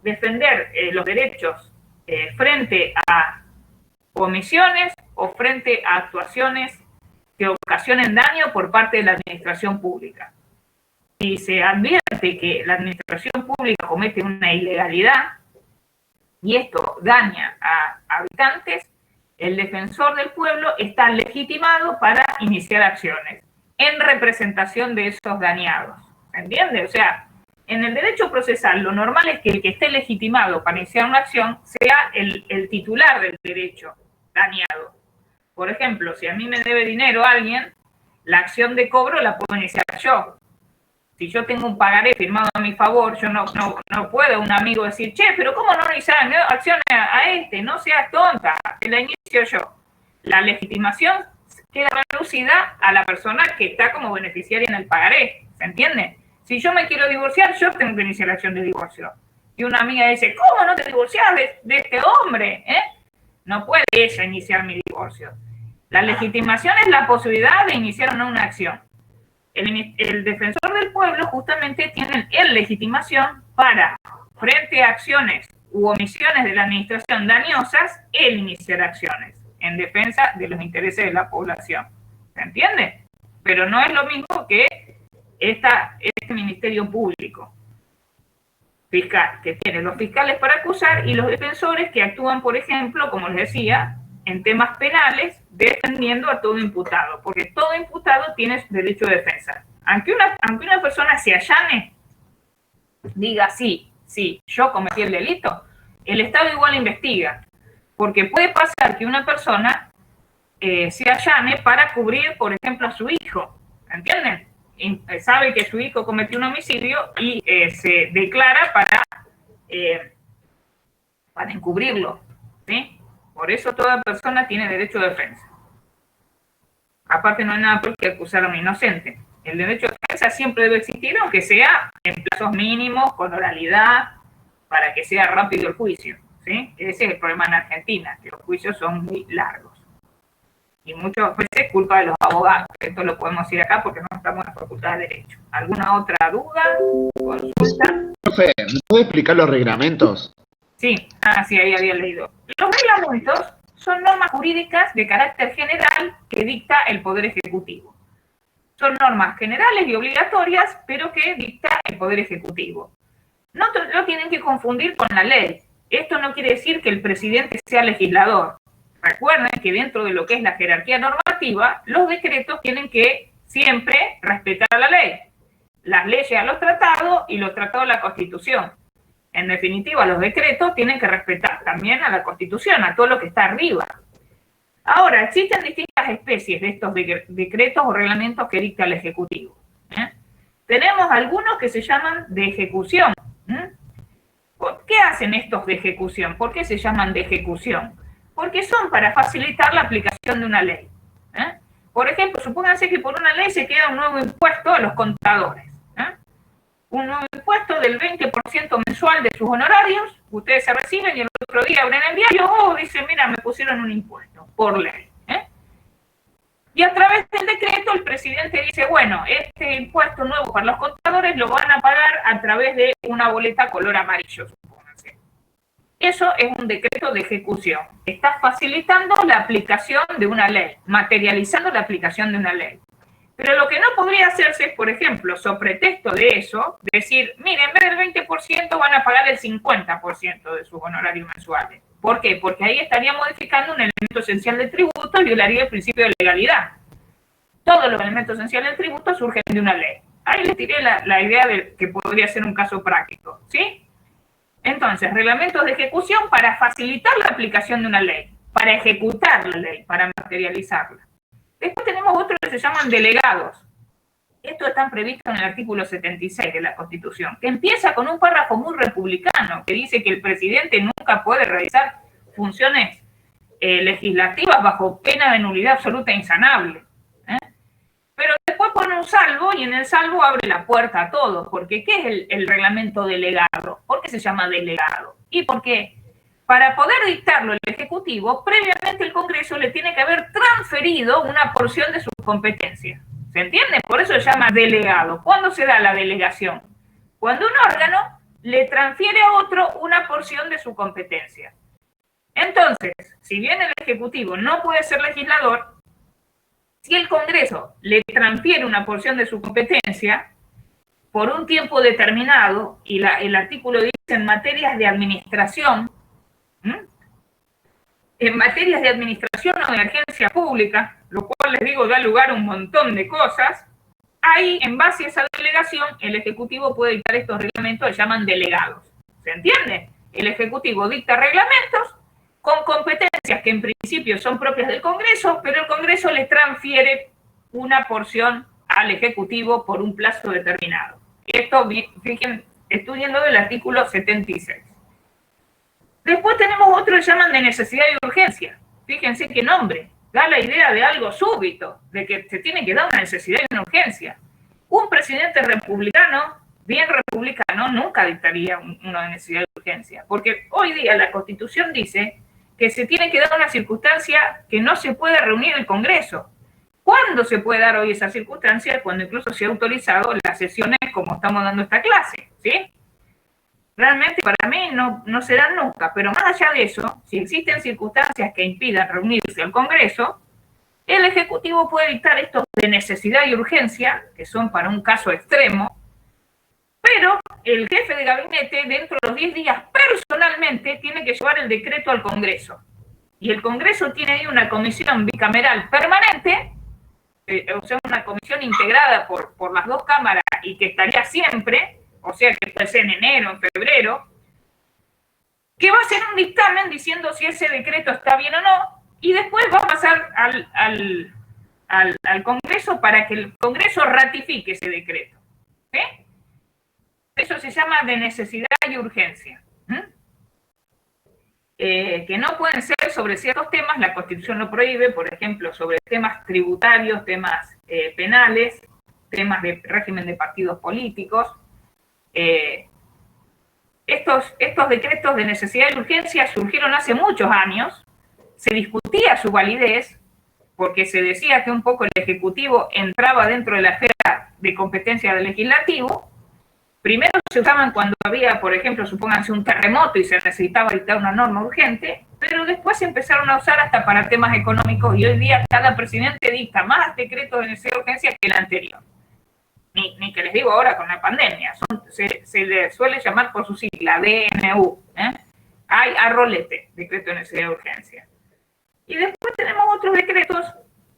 defender los derechos frente a omisiones o frente a actuaciones que ocasionen daño por parte de la administración pública. Si se advierte que la administración pública comete una ilegalidad y esto daña a habitantes, el defensor del pueblo está legitimado para iniciar acciones en representación de esos dañados. ¿Entiende? O sea, en el derecho procesal lo normal es que el que esté legitimado para iniciar una acción sea el titular del derecho dañado. Por ejemplo, si a mí me debe dinero alguien, la acción de cobro la puedo iniciar yo. Si yo tengo un pagaré firmado a mi favor, yo no puedo un amigo decir, che, pero ¿cómo no iniciar acciones a este? No seas tonta, que la inicio yo. La legitimación queda reducida a la persona que está como beneficiaria en el pagaré, ¿se entiende? Si yo me quiero divorciar, yo tengo que iniciar la acción de divorcio. Y una amiga dice, ¿cómo no te divorcias de este hombre? No puede ella iniciar mi divorcio. La legitimación es la posibilidad de iniciar o no una acción. el defensor del pueblo justamente tiene el legitimación para, frente a acciones u omisiones de la administración dañosas, el iniciar acciones en defensa de los intereses de la población. ¿Se entiende? Pero no es lo mismo que este Ministerio Público fiscal, que tiene los fiscales para acusar y los defensores que actúan, por ejemplo, como les decía, en temas penales, defendiendo a todo imputado, porque todo imputado tiene derecho de defensa. Aunque una persona se allane, diga sí, yo cometí el delito, el Estado igual investiga, porque puede pasar que una persona se allane para cubrir, por ejemplo, a su hijo, ¿entienden? Sabe que su hijo cometió un homicidio y se declara para encubrirlo, ¿sí? Por eso toda persona tiene derecho de defensa. Aparte no hay nada por qué acusar a un inocente. El derecho de defensa siempre debe existir, aunque sea en plazos mínimos, con oralidad, para que sea rápido el juicio, ¿sí? Ese es el problema en Argentina, que los juicios son muy largos. Y muchas veces culpa de los abogados. Esto lo podemos decir acá porque no estamos en la Facultad de Derecho. ¿Alguna otra duda? ¿Consulta? Profe, ¿me puede explicar los reglamentos? Sí, sí, ahí había leído. Los reglamentos son normas jurídicas de carácter general que dicta el Poder Ejecutivo. Son normas generales y obligatorias, pero que dicta el Poder Ejecutivo. No lo tienen que confundir con la ley. Esto no quiere decir que el presidente sea legislador. Recuerden que dentro de lo que es la jerarquía normativa, los decretos tienen que siempre respetar la ley. Las leyes a los tratados y los tratados a la Constitución. En definitiva, los decretos tienen que respetar también a la Constitución, a todo lo que está arriba. Ahora, existen distintas especies de estos decretos o reglamentos que dicta el Ejecutivo. Tenemos algunos que se llaman de ejecución. ¿Qué hacen estos de ejecución? ¿Por qué se llaman de ejecución? Porque son para facilitar la aplicación de una ley. Por ejemplo, supónganse que por una ley se queda un nuevo impuesto a los contadores. Un nuevo impuesto del 20% mensual de sus honorarios, ustedes se reciben y el otro día abren el diario, dicen, mira, me pusieron un impuesto, por ley. Y a través del decreto el presidente dice, bueno, este impuesto nuevo para los contadores lo van a pagar a través de una boleta color amarillo, supónganse. Eso es un decreto de ejecución. Está facilitando la aplicación de una ley, materializando la aplicación de una ley. Pero lo que no podría hacerse es, por ejemplo, sobre pretexto de eso, decir, mire, en vez del 20% van a pagar el 50% de sus honorarios mensuales. ¿Por qué? Porque ahí estaría modificando un elemento esencial del tributo y violaría el principio de legalidad. Todos los elementos esenciales del tributo surgen de una ley. Ahí les tiré la idea de que podría ser un caso práctico, ¿sí? Entonces, reglamentos de ejecución para facilitar la aplicación de una ley, para ejecutar la ley, para materializarla. Después tenemos otros que se llaman delegados. Estos están previstos en el artículo 76 de la Constitución, que empieza con un párrafo muy republicano, que dice que el presidente nunca puede realizar funciones legislativas bajo pena de nulidad absoluta e insanable. Pero después pone un salvo, y en el salvo abre la puerta a todo, porque ¿qué es el reglamento delegado? ¿Por qué se llama delegado? Y porque para poder dictarlo el Ejecutivo, previamente el Congreso le tiene que haber transferido una porción de sus competencias. ¿Se entiende? Por eso se llama delegado. ¿Cuándo se da la delegación? Cuando un órgano le transfiere a otro una porción de su competencia. Entonces, si bien el Ejecutivo no puede ser legislador, si el Congreso le transfiere una porción de su competencia por un tiempo determinado, y el artículo dice en materias de administración, en materias de administración o de emergencia pública, lo cual les digo da lugar a un montón de cosas, ahí en base a esa delegación el Ejecutivo puede dictar estos reglamentos que se llaman delegados. ¿Se entiende? El Ejecutivo dicta reglamentos con competencias que en principio son propias del Congreso, pero el Congreso le transfiere una porción al Ejecutivo por un plazo determinado. Esto, fíjense, estudiando del artículo 76. Después tenemos otro que llaman de necesidad y urgencia. Fíjense qué nombre. Da la idea de algo súbito, de que se tiene que dar una necesidad y una urgencia. Un presidente republicano, bien republicano, nunca dictaría una necesidad y urgencia. Porque hoy día la Constitución dice que se tiene que dar una circunstancia que no se puede reunir el Congreso. ¿Cuándo se puede dar hoy esa circunstancia? Cuando incluso se ha autorizado las sesiones como estamos dando esta clase, ¿sí? Realmente para mí no se dan nunca, pero más allá de eso, si existen circunstancias que impidan reunirse al Congreso, el Ejecutivo puede dictar estos de necesidad y urgencia, que son para un caso extremo, pero el jefe de gabinete, dentro de los 10 días, personalmente tiene que llevar el decreto al Congreso. Y el Congreso tiene ahí una comisión bicameral permanente, o sea, una comisión integrada por las dos cámaras y que estaría siempre, o sea, que puede ser en enero, en febrero, que va a hacer un dictamen diciendo si ese decreto está bien o no, y después va a pasar al Congreso para que el Congreso ratifique ese decreto. ¿Sí? Eso se llama de necesidad y urgencia. Que no pueden ser sobre ciertos temas, la Constitución lo prohíbe, por ejemplo, sobre temas tributarios, temas penales, temas de régimen de partidos políticos. Estos decretos de necesidad y urgencia surgieron hace muchos años, se discutía su validez, porque se decía que un poco el Ejecutivo entraba dentro de la esfera de competencia del Legislativo. Primero se usaban cuando había, por ejemplo, supónganse un terremoto y se necesitaba dictar una norma urgente, pero después se empezaron a usar hasta para temas económicos y hoy día cada presidente dicta más decretos de necesidad y urgencia que el anterior. Ni que les digo ahora con la pandemia, se le suele llamar por su sigla, DNU. Hay a rolete, decreto de necesidad y urgencia. Y después tenemos otros decretos,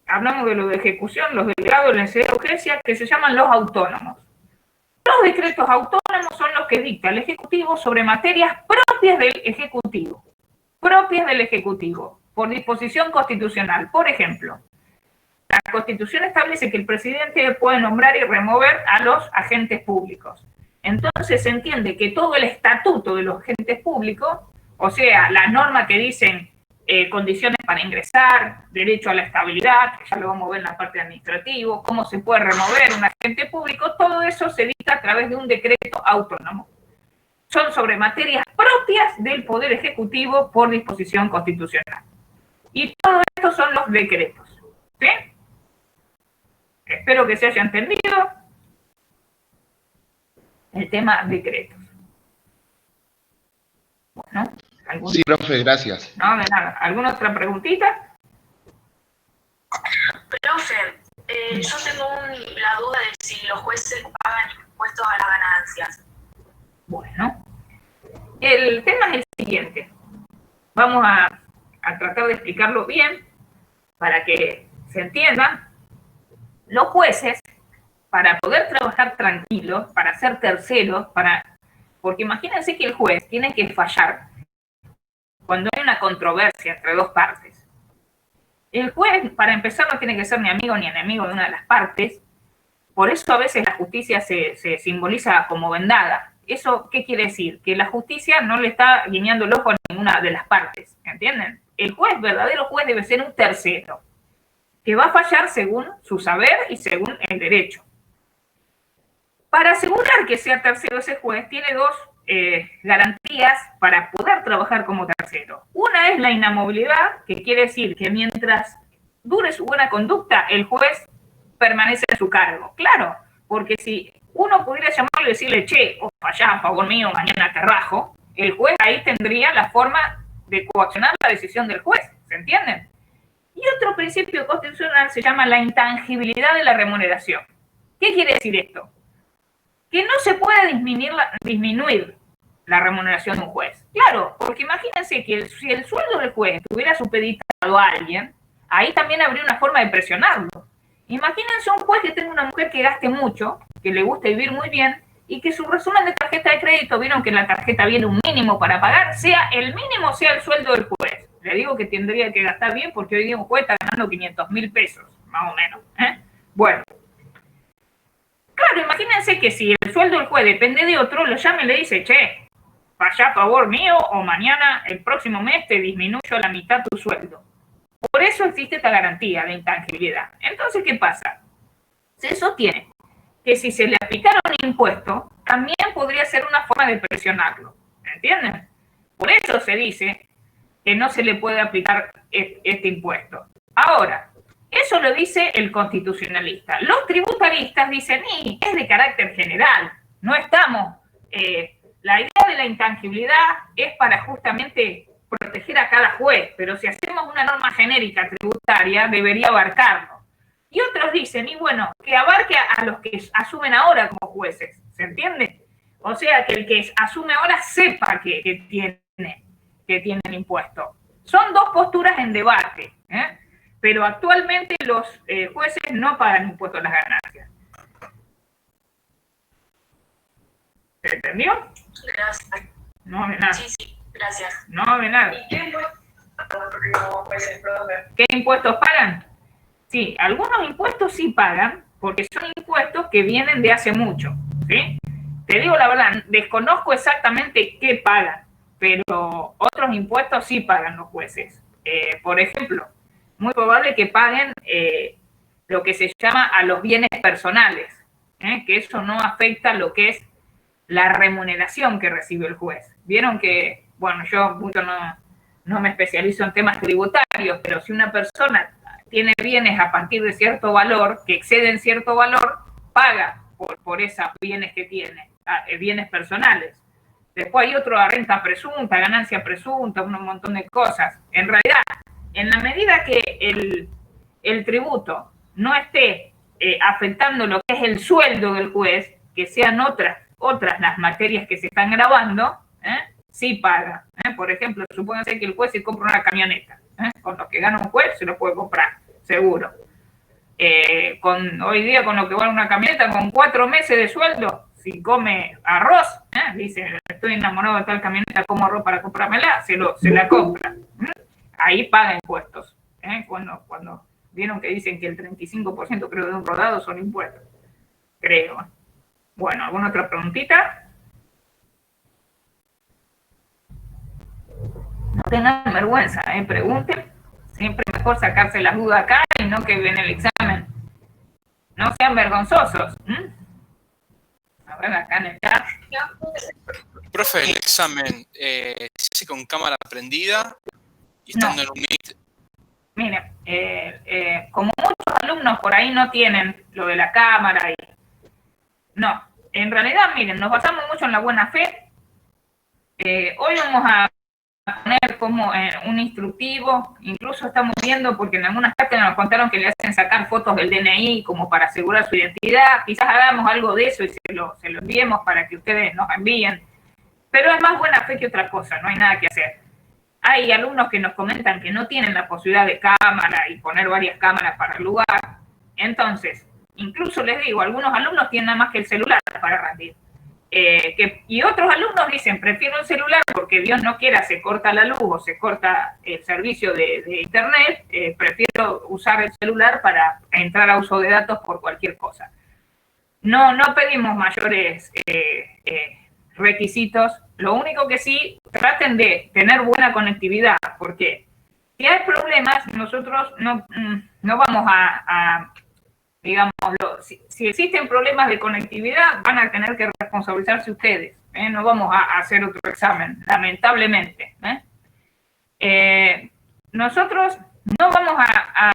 hablamos de lo de ejecución, los delegados de necesidad y urgencia, que se llaman los autónomos. Los decretos autónomos son los que dicta el Ejecutivo sobre materias propias del Ejecutivo, por disposición constitucional. Por ejemplo, la Constitución establece que el presidente puede nombrar y remover a los agentes públicos. Entonces se entiende que todo el estatuto de los agentes públicos, o sea, las normas que dicen condiciones para ingresar, derecho a la estabilidad, que ya lo vamos a ver en la parte administrativa, cómo se puede remover un agente público, todo eso se dicta a través de un decreto autónomo. Son sobre materias propias del Poder Ejecutivo por disposición constitucional. Y todo esto son los decretos. ¿Sí? Espero que se haya entendido el tema decretos. Bueno. Sí, profe, gracias. No, de nada. ¿Alguna otra preguntita? Profe, yo tengo la duda de si los jueces pagan impuestos a las ganancias. Bueno, el tema es el siguiente. Vamos a tratar de explicarlo bien para que se entienda. Los jueces, para poder trabajar tranquilos, para ser terceros, porque imagínense que el juez tiene que fallar cuando hay una controversia entre dos partes. El juez, para empezar, no tiene que ser ni amigo ni enemigo de una de las partes. Por eso a veces la justicia se simboliza como vendada. ¿Eso qué quiere decir? Que la justicia no le está guiñando el ojo a ninguna de las partes. ¿Entienden? El juez, verdadero juez, debe ser un tercero, que va a fallar según su saber y según el derecho. Para asegurar que sea tercero ese juez, tiene dos garantías para poder trabajar como tercero. Una es la inamovilidad, que quiere decir que mientras dure su buena conducta, el juez permanece en su cargo. Claro, porque si uno pudiera llamarlo y decirle, che, vos fallás a favor mío, mañana te rajo, el juez ahí tendría la forma de coaccionar la decisión del juez, ¿se entienden? Y otro principio constitucional se llama la intangibilidad de la remuneración. ¿Qué quiere decir esto? Que no se puede disminuir la remuneración de un juez. Claro, porque imagínense que si el sueldo del juez estuviera supeditado a alguien, ahí también habría una forma de presionarlo. Imagínense un juez que tenga una mujer que gaste mucho, que le guste vivir muy bien, y que su resumen de tarjeta de crédito, vieron que en la tarjeta viene un mínimo para pagar, sea el mínimo, sea el sueldo del juez. Le digo que tendría que gastar bien porque hoy día un juez está ganando 500.000 pesos, más o menos. Bueno. Claro, imagínense que si el sueldo del juez depende de otro, lo llama y le dice, che, vaya a favor mío o mañana, el próximo mes, te disminuyo a la mitad tu sueldo. Por eso existe esta garantía de intangibilidad. Entonces, ¿qué pasa? Se sostiene que si se le aplicara un impuesto, también podría ser una forma de presionarlo. ¿Entienden? Por eso se dice que no se le puede aplicar este impuesto. Ahora, Eso lo dice el constitucionalista. Los tributaristas dicen, y es de carácter general, no estamos... la idea de la intangibilidad es para justamente proteger a cada juez, pero si hacemos una norma genérica tributaria, debería abarcarlo. Y otros dicen, y bueno, que abarque a los que asumen ahora como jueces, ¿se entiende? O sea, que el que asume ahora sepa que tiene el impuesto. Son dos posturas en debate, pero actualmente los jueces no pagan impuestos a las ganancias. ¿Se entendió? Gracias. No, de nada. Sí, gracias. No, de nada. ¿Y qué impuestos los jueces, profe? ¿Qué impuestos pagan? Sí, algunos impuestos sí pagan, porque son impuestos que vienen de hace mucho, ¿sí? Te digo la verdad, desconozco exactamente qué pagan, pero otros impuestos sí pagan los jueces. Por ejemplo, muy probable que paguen lo que se llama a los bienes personales, que eso no afecta lo que es la remuneración que recibe el juez. Vieron que, bueno, yo mucho no me especializo en temas tributarios, pero si una persona tiene bienes a partir de cierto valor, que exceden cierto valor, paga por esos bienes que tiene, bienes personales. Después hay otro a renta presunta, ganancia presunta, un montón de cosas. En realidad, en la medida que el tributo no esté afectando lo que es el sueldo del juez, que sean otras las materias que se están grabando, sí paga. Por ejemplo, supónganse que el juez se compra una camioneta. Con lo que gana un juez se lo puede comprar, seguro. Hoy día, con lo que vale una camioneta, con 4 meses de sueldo, si come arroz, dice, estoy enamorado de tal camioneta, como arroz para comprármela, se la compra. Ahí paga impuestos. Cuando vieron que dicen que el 35% creo de un rodado son impuestos. Creo. Bueno, ¿alguna otra preguntita? No tengan vergüenza, pregunten. Siempre mejor sacarse las dudas acá y no que ven el examen. No sean vergonzosos. A ver, acá en el chat. Profe, el examen se hace con cámara prendida y estando en un Meet. Mire, como muchos alumnos por ahí no tienen lo de la cámara y... No, en realidad, miren, nos basamos mucho en la buena fe. Hoy vamos a poner como un instructivo, incluso estamos viendo, porque en algunas partes nos contaron que le hacen sacar fotos del DNI como para asegurar su identidad, quizás hagamos algo de eso y se lo enviemos para que ustedes nos envíen, pero es más buena fe que otra cosa, no hay nada que hacer. Hay alumnos que nos comentan que no tienen la posibilidad de cámara y poner varias cámaras para el lugar, entonces, incluso les digo, algunos alumnos tienen nada más que el celular para rendir. Y otros alumnos dicen, prefiero el celular porque Dios no quiera, se corta la luz o se corta el servicio de internet, prefiero usar el celular para entrar a uso de datos por cualquier cosa. No pedimos mayores requisitos, lo único que sí, traten de tener buena conectividad, porque si hay problemas, nosotros no vamos a digámoslo, si existen problemas de conectividad, van a tener que responsabilizarse ustedes. No vamos a hacer otro examen, lamentablemente. Nosotros no vamos a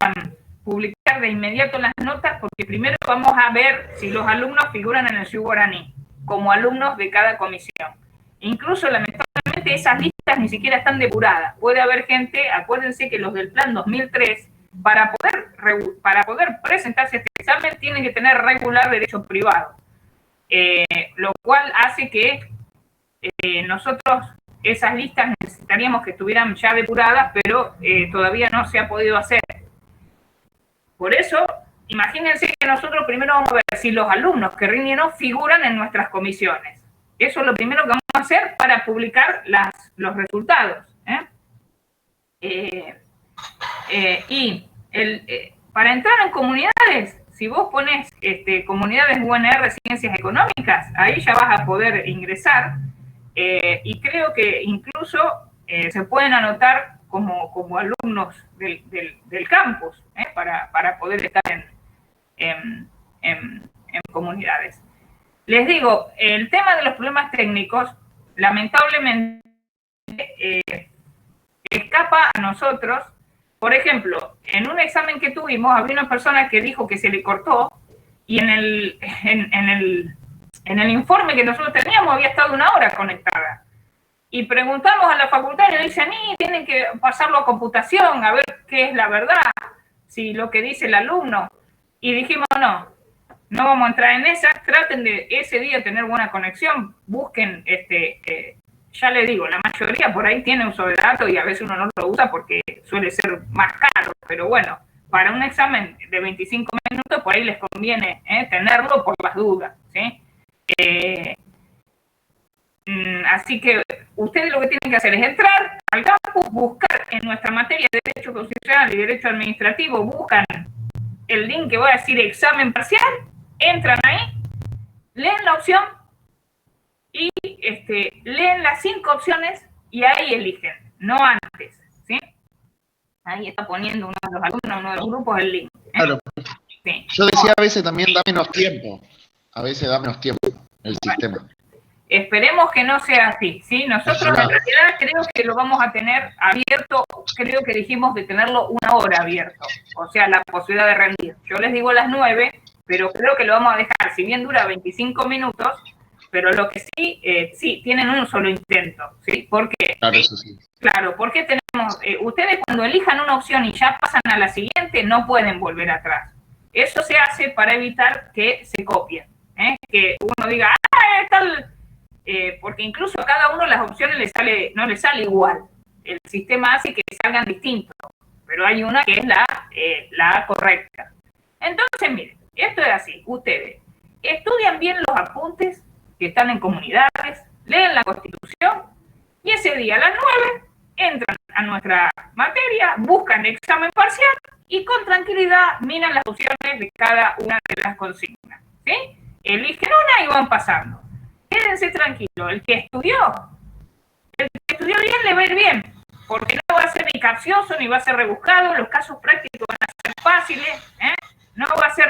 publicar de inmediato las notas porque primero vamos a ver si los alumnos figuran en el SIU Guaraní como alumnos de cada comisión. Incluso, lamentablemente, esas listas ni siquiera están depuradas. Puede haber gente, acuérdense que los del plan 2003, para poder presentarse a este examen, tienen que tener regular derecho privado. Lo cual hace que nosotros esas listas necesitaríamos que estuvieran ya depuradas, pero todavía no se ha podido hacer. Por eso, imagínense que nosotros primero vamos a ver si los alumnos que rinden no figuran en nuestras comisiones. Eso es lo primero que vamos a hacer para publicar los resultados. Y para entrar en comunidades, si vos pones comunidades UNR Ciencias Económicas, ahí ya vas a poder ingresar y creo que incluso se pueden anotar como alumnos del campus para poder estar en comunidades. Les digo, el tema de los problemas técnicos lamentablemente escapa a nosotros por ejemplo, en un examen que tuvimos, había una persona que dijo que se le cortó y en el informe que nosotros teníamos había estado 1 hora conectada. Y preguntamos a la facultad y nos dicen, tienen que pasarlo a computación, a ver qué es la verdad, si lo que dice el alumno. Y dijimos, no vamos a entrar en esa, traten de ese día tener buena conexión, busquen, ya les digo, la mayoría por ahí tiene uso de datos y a veces uno no lo usa porque suele ser más caro, pero bueno, para un examen de 25 minutos por ahí les conviene tenerlo por las dudas, ¿sí? Así que ustedes lo que tienen que hacer es entrar al campus, buscar en nuestra materia de Derecho Constitucional y Derecho Administrativo, buscan el link que voy a decir examen parcial, entran ahí, leen la opción y leen las 5 opciones y ahí eligen, no antes, ¿sí? Ahí está poniendo uno de los alumnos, uno de los grupos, el link. Claro. Sí. Yo decía a veces también da menos tiempo. A veces da menos tiempo el sistema. Esperemos que no sea así, ¿sí? Nosotros en realidad creo que lo vamos a tener abierto, creo que dijimos de tenerlo 1 hora abierto, o sea, la posibilidad de rendir. Yo les digo las 9, pero creo que lo vamos a dejar, si bien dura 25 minutos, pero lo que sí, tienen un solo intento, ¿sí? ¿Por qué? Claro, eso sí. Claro, porque tenemos, ustedes cuando elijan una opción y ya pasan a la siguiente, no pueden volver atrás. Eso se hace para evitar que se copien, que uno diga, tal... porque incluso a cada uno las opciones no le sale igual. El sistema hace que salgan distintos, pero hay una que es la correcta. Entonces, miren, esto es así. Ustedes estudian bien los apuntes que están en comunidades, leen la Constitución y ese día a las 9 entran a nuestra materia, buscan examen parcial y con tranquilidad miran las opciones de cada una de las consignas, ¿sí? Eligen una y van pasando. Quédense tranquilos, el que estudió bien le va a ir bien, porque no va a ser ni capcioso ni va a ser rebuscado, los casos prácticos van a ser fáciles, no va a ser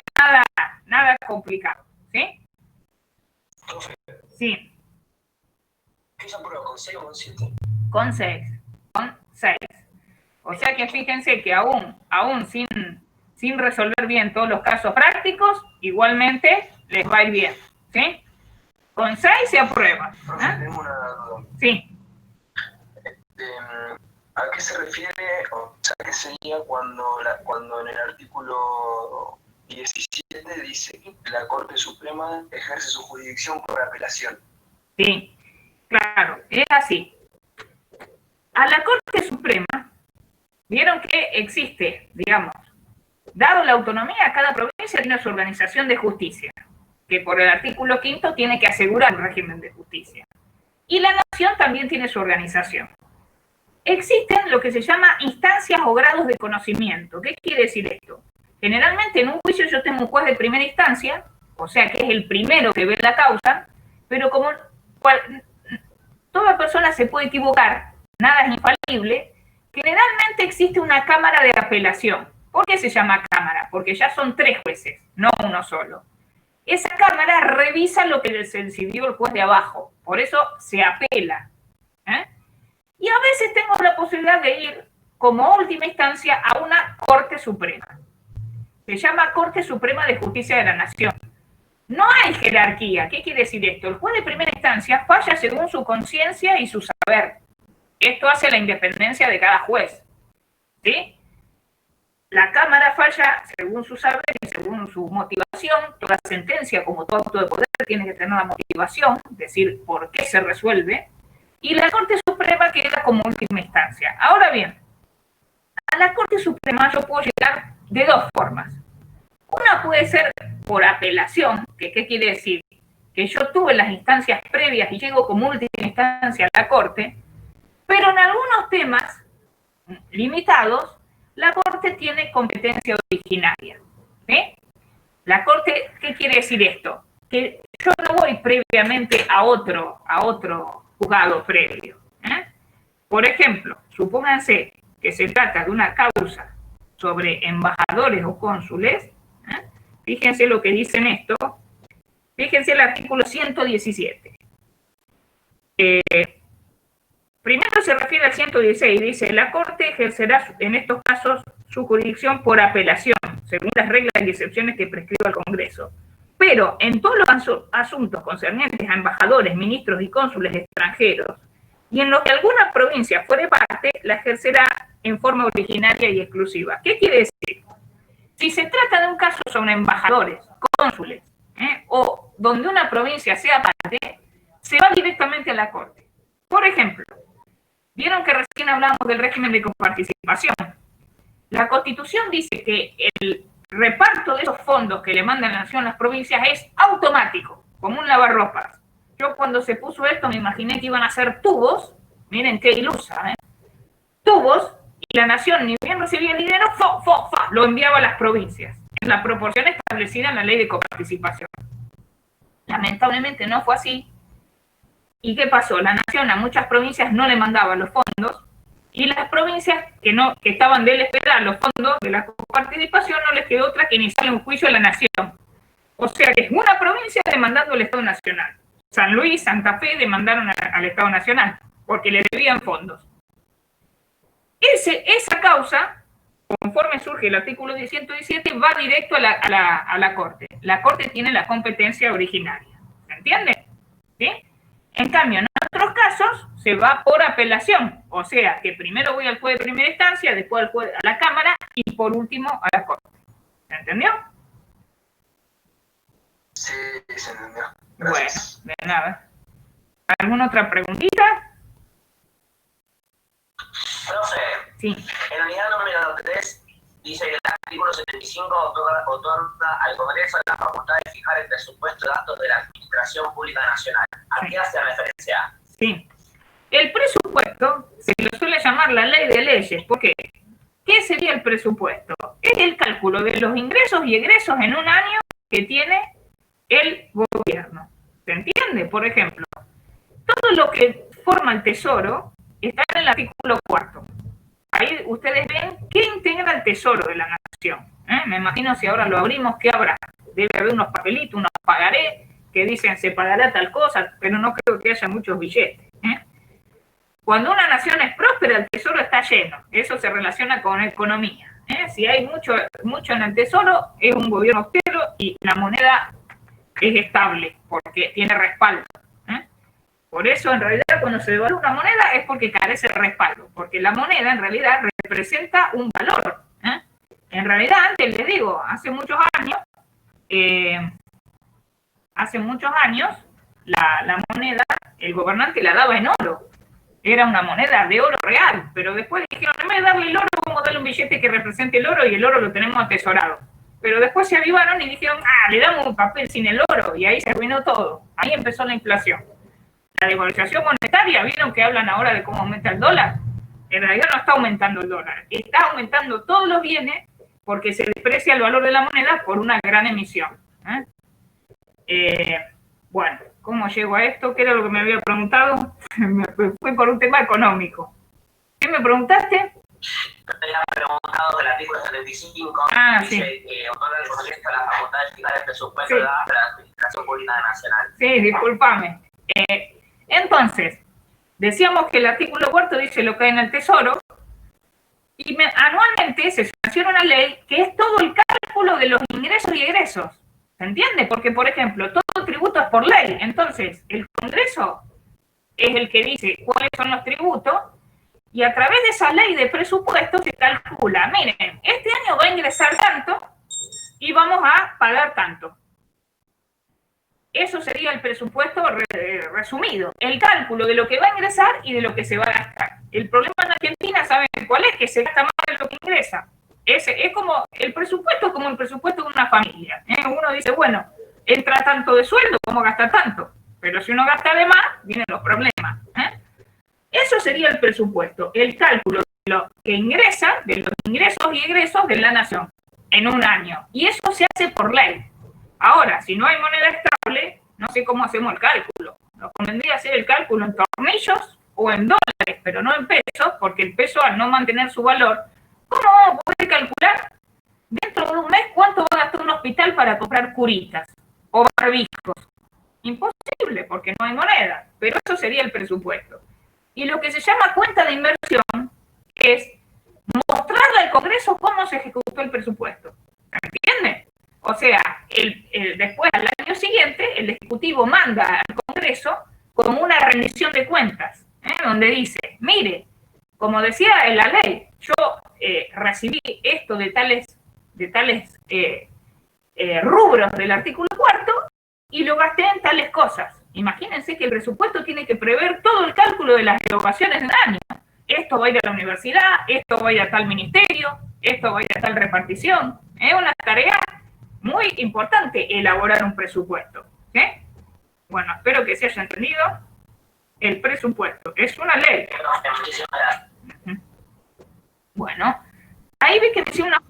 nada complicado, ¿sí? Sí. ¿Qué se aprueba, con 6 o con 7? Con 6. O sea que fíjense que aún sin resolver bien todos los casos prácticos, igualmente les va a ir bien, ¿sí? Con 6 se aprueba. Profe, tengo una duda. Sí. ¿A qué se refiere, o sea, qué sería cuando en el artículo 17 dice que la Corte Suprema ejerce su jurisdicción por apelación? Sí, claro, es así. A la Corte Suprema, vieron que existe, digamos, dado la autonomía, cada provincia tiene su organización de justicia, que por el artículo 5 tiene que asegurar un régimen de justicia. Y la nación también tiene su organización. Existen lo que se llama instancias o grados de conocimiento. ¿Qué quiere decir esto? Generalmente en un juicio yo tengo un juez de primera instancia, o sea que es el primero que ve la causa, pero como toda persona se puede equivocar, nada es infalible, generalmente existe una cámara de apelación. ¿Por qué se llama cámara? Porque ya son 3 jueces, no uno solo. Esa cámara revisa lo que les decidió el juez de abajo, por eso se apela. Y a veces tengo la posibilidad de ir como última instancia a una Corte Suprema. Se llama Corte Suprema de Justicia de la Nación. No hay jerarquía. ¿Qué quiere decir esto? El juez de primera instancia falla según su conciencia y su saber. Esto hace la independencia de cada juez, ¿sí? La Cámara falla según su saber y según su motivación. Toda sentencia, como todo acto de poder, tiene que tener una motivación, decir por qué se resuelve. Y la Corte Suprema queda como última instancia. Ahora bien, a la Corte Suprema yo puedo llegar de 2 formas. Una puede ser por apelación, que ¿qué quiere decir? Que yo tuve las instancias previas y llego como última instancia a la Corte, pero en algunos temas limitados, la Corte tiene competencia originaria. ¿Sí? La Corte, ¿qué quiere decir esto? Que yo no voy previamente a otro juzgado previo. Por ejemplo, supónganse que se trata de una causa sobre embajadores o cónsules. Fíjense lo que dicen esto. Fíjense el artículo 117. Primero se refiere al 116, dice, la Corte ejercerá en estos casos su jurisdicción por apelación, según las reglas y excepciones que prescriba el Congreso. Pero en todos los asuntos concernientes a embajadores, ministros y cónsules extranjeros, y en lo que alguna provincia fuere parte, la ejercerá en forma originaria y exclusiva. ¿Qué quiere decir? Si se trata de un caso sobre embajadores, cónsules, o donde una provincia sea parte, se va directamente a la Corte. Por ejemplo, vieron que recién hablamos del régimen de coparticipación. La Constitución dice que el reparto de esos fondos que le manda la Nación a las provincias es automático, como un lavarropas. Yo cuando se puso esto me imaginé que iban a ser tubos, miren qué ilusa, tubos, y la Nación ni bien recibía el dinero, lo enviaba a las provincias, en la proporción establecida en la ley de coparticipación. Lamentablemente no fue así. ¿Y qué pasó? La Nación a muchas provincias no le mandaba los fondos, y las provincias que estaban de esperar los fondos de la coparticipación no les quedó otra que iniciar un juicio a la Nación. O sea que es una provincia demandando al Estado Nacional. San Luis, Santa Fe demandaron al Estado Nacional porque le debían fondos. Esa causa, conforme surge el artículo 117, va directo a la Corte. La Corte tiene la competencia originaria. ¿Se entiende? ¿Sí? En cambio, en otros casos se va por apelación, o sea, que primero voy al juez de primera instancia, después a la Cámara y por último a la Corte. ¿Se entendió? Sí, se entendió. Gracias. Bueno, de nada. ¿Alguna otra preguntita? Profe, sí. En la unidad número 3 dice que el artículo 75 otorga al Congreso la facultad de fijar el presupuesto de gastos de la Administración Pública Nacional. ¿A qué hace referencia? Sí. El presupuesto se lo suele llamar la ley de leyes. ¿Por qué? ¿Qué sería el presupuesto? Es el cálculo de los ingresos y egresos en un año que tiene el gobierno. ¿Se entiende? Por ejemplo, todo lo que forma el Tesoro está en el artículo 4. Ahí ustedes ven qué integra el Tesoro de la Nación. Me imagino si ahora lo abrimos, ¿qué habrá? Debe haber unos papelitos, unos pagarés que dicen se pagará tal cosa, pero no creo que haya muchos billetes. Cuando una nación es próspera, el Tesoro está lleno. Eso se relaciona con economía. Si hay mucho en el Tesoro, es un gobierno austero y la moneda es estable porque tiene respaldo. Por eso, en realidad, cuando se devalúa una moneda es porque carece de respaldo, porque la moneda, en realidad, representa un valor. En realidad, antes les digo, hace muchos años, la moneda, el gobernante la daba en oro. Era una moneda de oro real, pero después dijeron, en vez de darle el oro, vamos a darle un billete que represente el oro y el oro lo tenemos atesorado. Pero después se avivaron y dijeron, le damos un papel sin el oro, y ahí se arruinó todo. Ahí empezó la inflación. La devaluación monetaria, ¿vieron que hablan ahora de cómo aumenta el dólar? En realidad no está aumentando el dólar, está aumentando todos los bienes porque se deprecia el valor de la moneda por una gran emisión. Bueno, ¿cómo llego a esto? ¿Qué era lo que me había preguntado? Me fui por un tema económico. ¿Qué me preguntaste? Te había preguntado del artículo 75, dice que otorga al Congreso la facultad de fijar el presupuesto de la Administración Pública Nacional. Sí, discúlpame. Entonces, decíamos que el artículo 4 dice lo que hay en el Tesoro, y anualmente se sanciona una ley que es todo el cálculo de los ingresos y egresos. ¿Se entiende? Porque, por ejemplo, todo tributo es por ley. Entonces, el Congreso es el que dice cuáles son los tributos, y a través de esa ley de presupuesto se calcula, miren, este año va a ingresar tanto y vamos a pagar tanto. Eso sería el presupuesto resumido, el cálculo de lo que va a ingresar y de lo que se va a gastar. El problema en Argentina, ¿saben cuál es? Que se gasta más de lo que ingresa. Es como el presupuesto es como el presupuesto de una familia. Uno dice, bueno, entra tanto de sueldo, ¿cómo gasta tanto? Pero si uno gasta de más, vienen los problemas. Eso sería el presupuesto, el cálculo de lo que ingresa, de los ingresos y egresos de la nación en un año. Y eso se hace por ley. Ahora, si no hay moneda estable, no sé cómo hacemos el cálculo. Nos convendría hacer el cálculo en tornillos o en dólares, pero no en pesos, porque el peso, al no mantener su valor, ¿cómo vamos a poder calcular dentro de un mes cuánto va a gastar un hospital para comprar curitas o barbijos? Imposible, porque no hay moneda, pero eso sería el presupuesto. y lo que se llama cuenta de inversión, que es mostrarle al Congreso cómo se ejecutó el presupuesto. ¿Se entiende? O sea, después, al año siguiente, el Ejecutivo manda al Congreso como una rendición de cuentas, donde dice, mire, como decía en la ley, yo recibí esto de tales rubros del artículo 4 y lo gasté en tales cosas. Imagínense que el presupuesto tiene que prever todo el cálculo de las erogaciones del año. Esto va a ir a la universidad, esto va a ir a tal ministerio, esto va a ir a tal repartición. Es una tarea muy importante elaborar un presupuesto. Bueno, espero que se haya entendido. El presupuesto es una ley. Bueno, ahí vi que decía una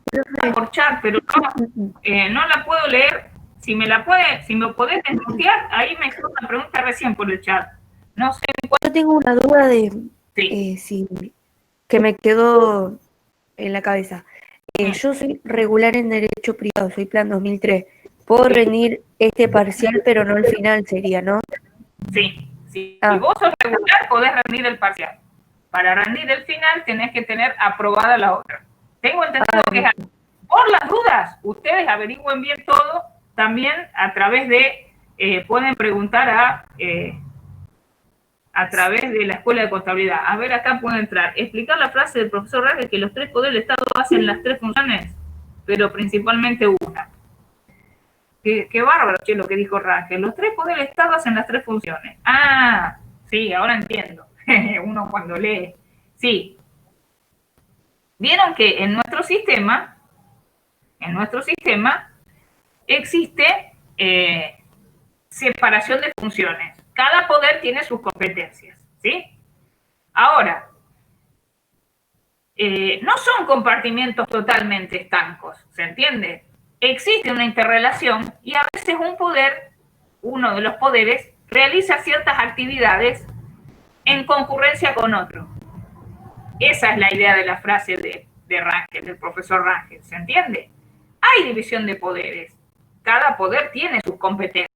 por chat, pero no la puedo leer. Si me podés desmutear, ahí me hizo una pregunta recién por el chat. No sé cuál. Yo tengo una duda de que me quedó en la cabeza. Yo soy regular en Derecho Privado, soy Plan 2003. Puedo rendir este parcial, pero no el final, sería, ¿no? Sí. Si vos sos regular, podés rendir el parcial. Para rendir el final, tenés que tener aprobada la otra. Tengo entendido que es así. Por las dudas, ustedes averigüen bien todo. También a través de, pueden preguntar a través de la Escuela de Contabilidad. A ver, acá pueden entrar. Explicar la frase del profesor Ragged que los tres poderes del Estado hacen las tres funciones, pero principalmente una. Qué bárbaro, che, lo que dijo Ragged. Los tres poderes del Estado hacen las tres funciones. Ah, sí, ahora entiendo. Uno cuando lee. Sí. Vieron que en nuestro sistema existe separación de funciones. Cada poder tiene sus competencias, ¿sí? Ahora, no son compartimientos totalmente estancos, ¿se entiende? Existe una interrelación y a veces un poder, uno de los poderes, realiza ciertas actividades en concurrencia con otro. Esa es la idea de la frase de Ragged, del profesor Ragged, ¿se entiende? Hay división de poderes. Cada poder tiene sus competencias.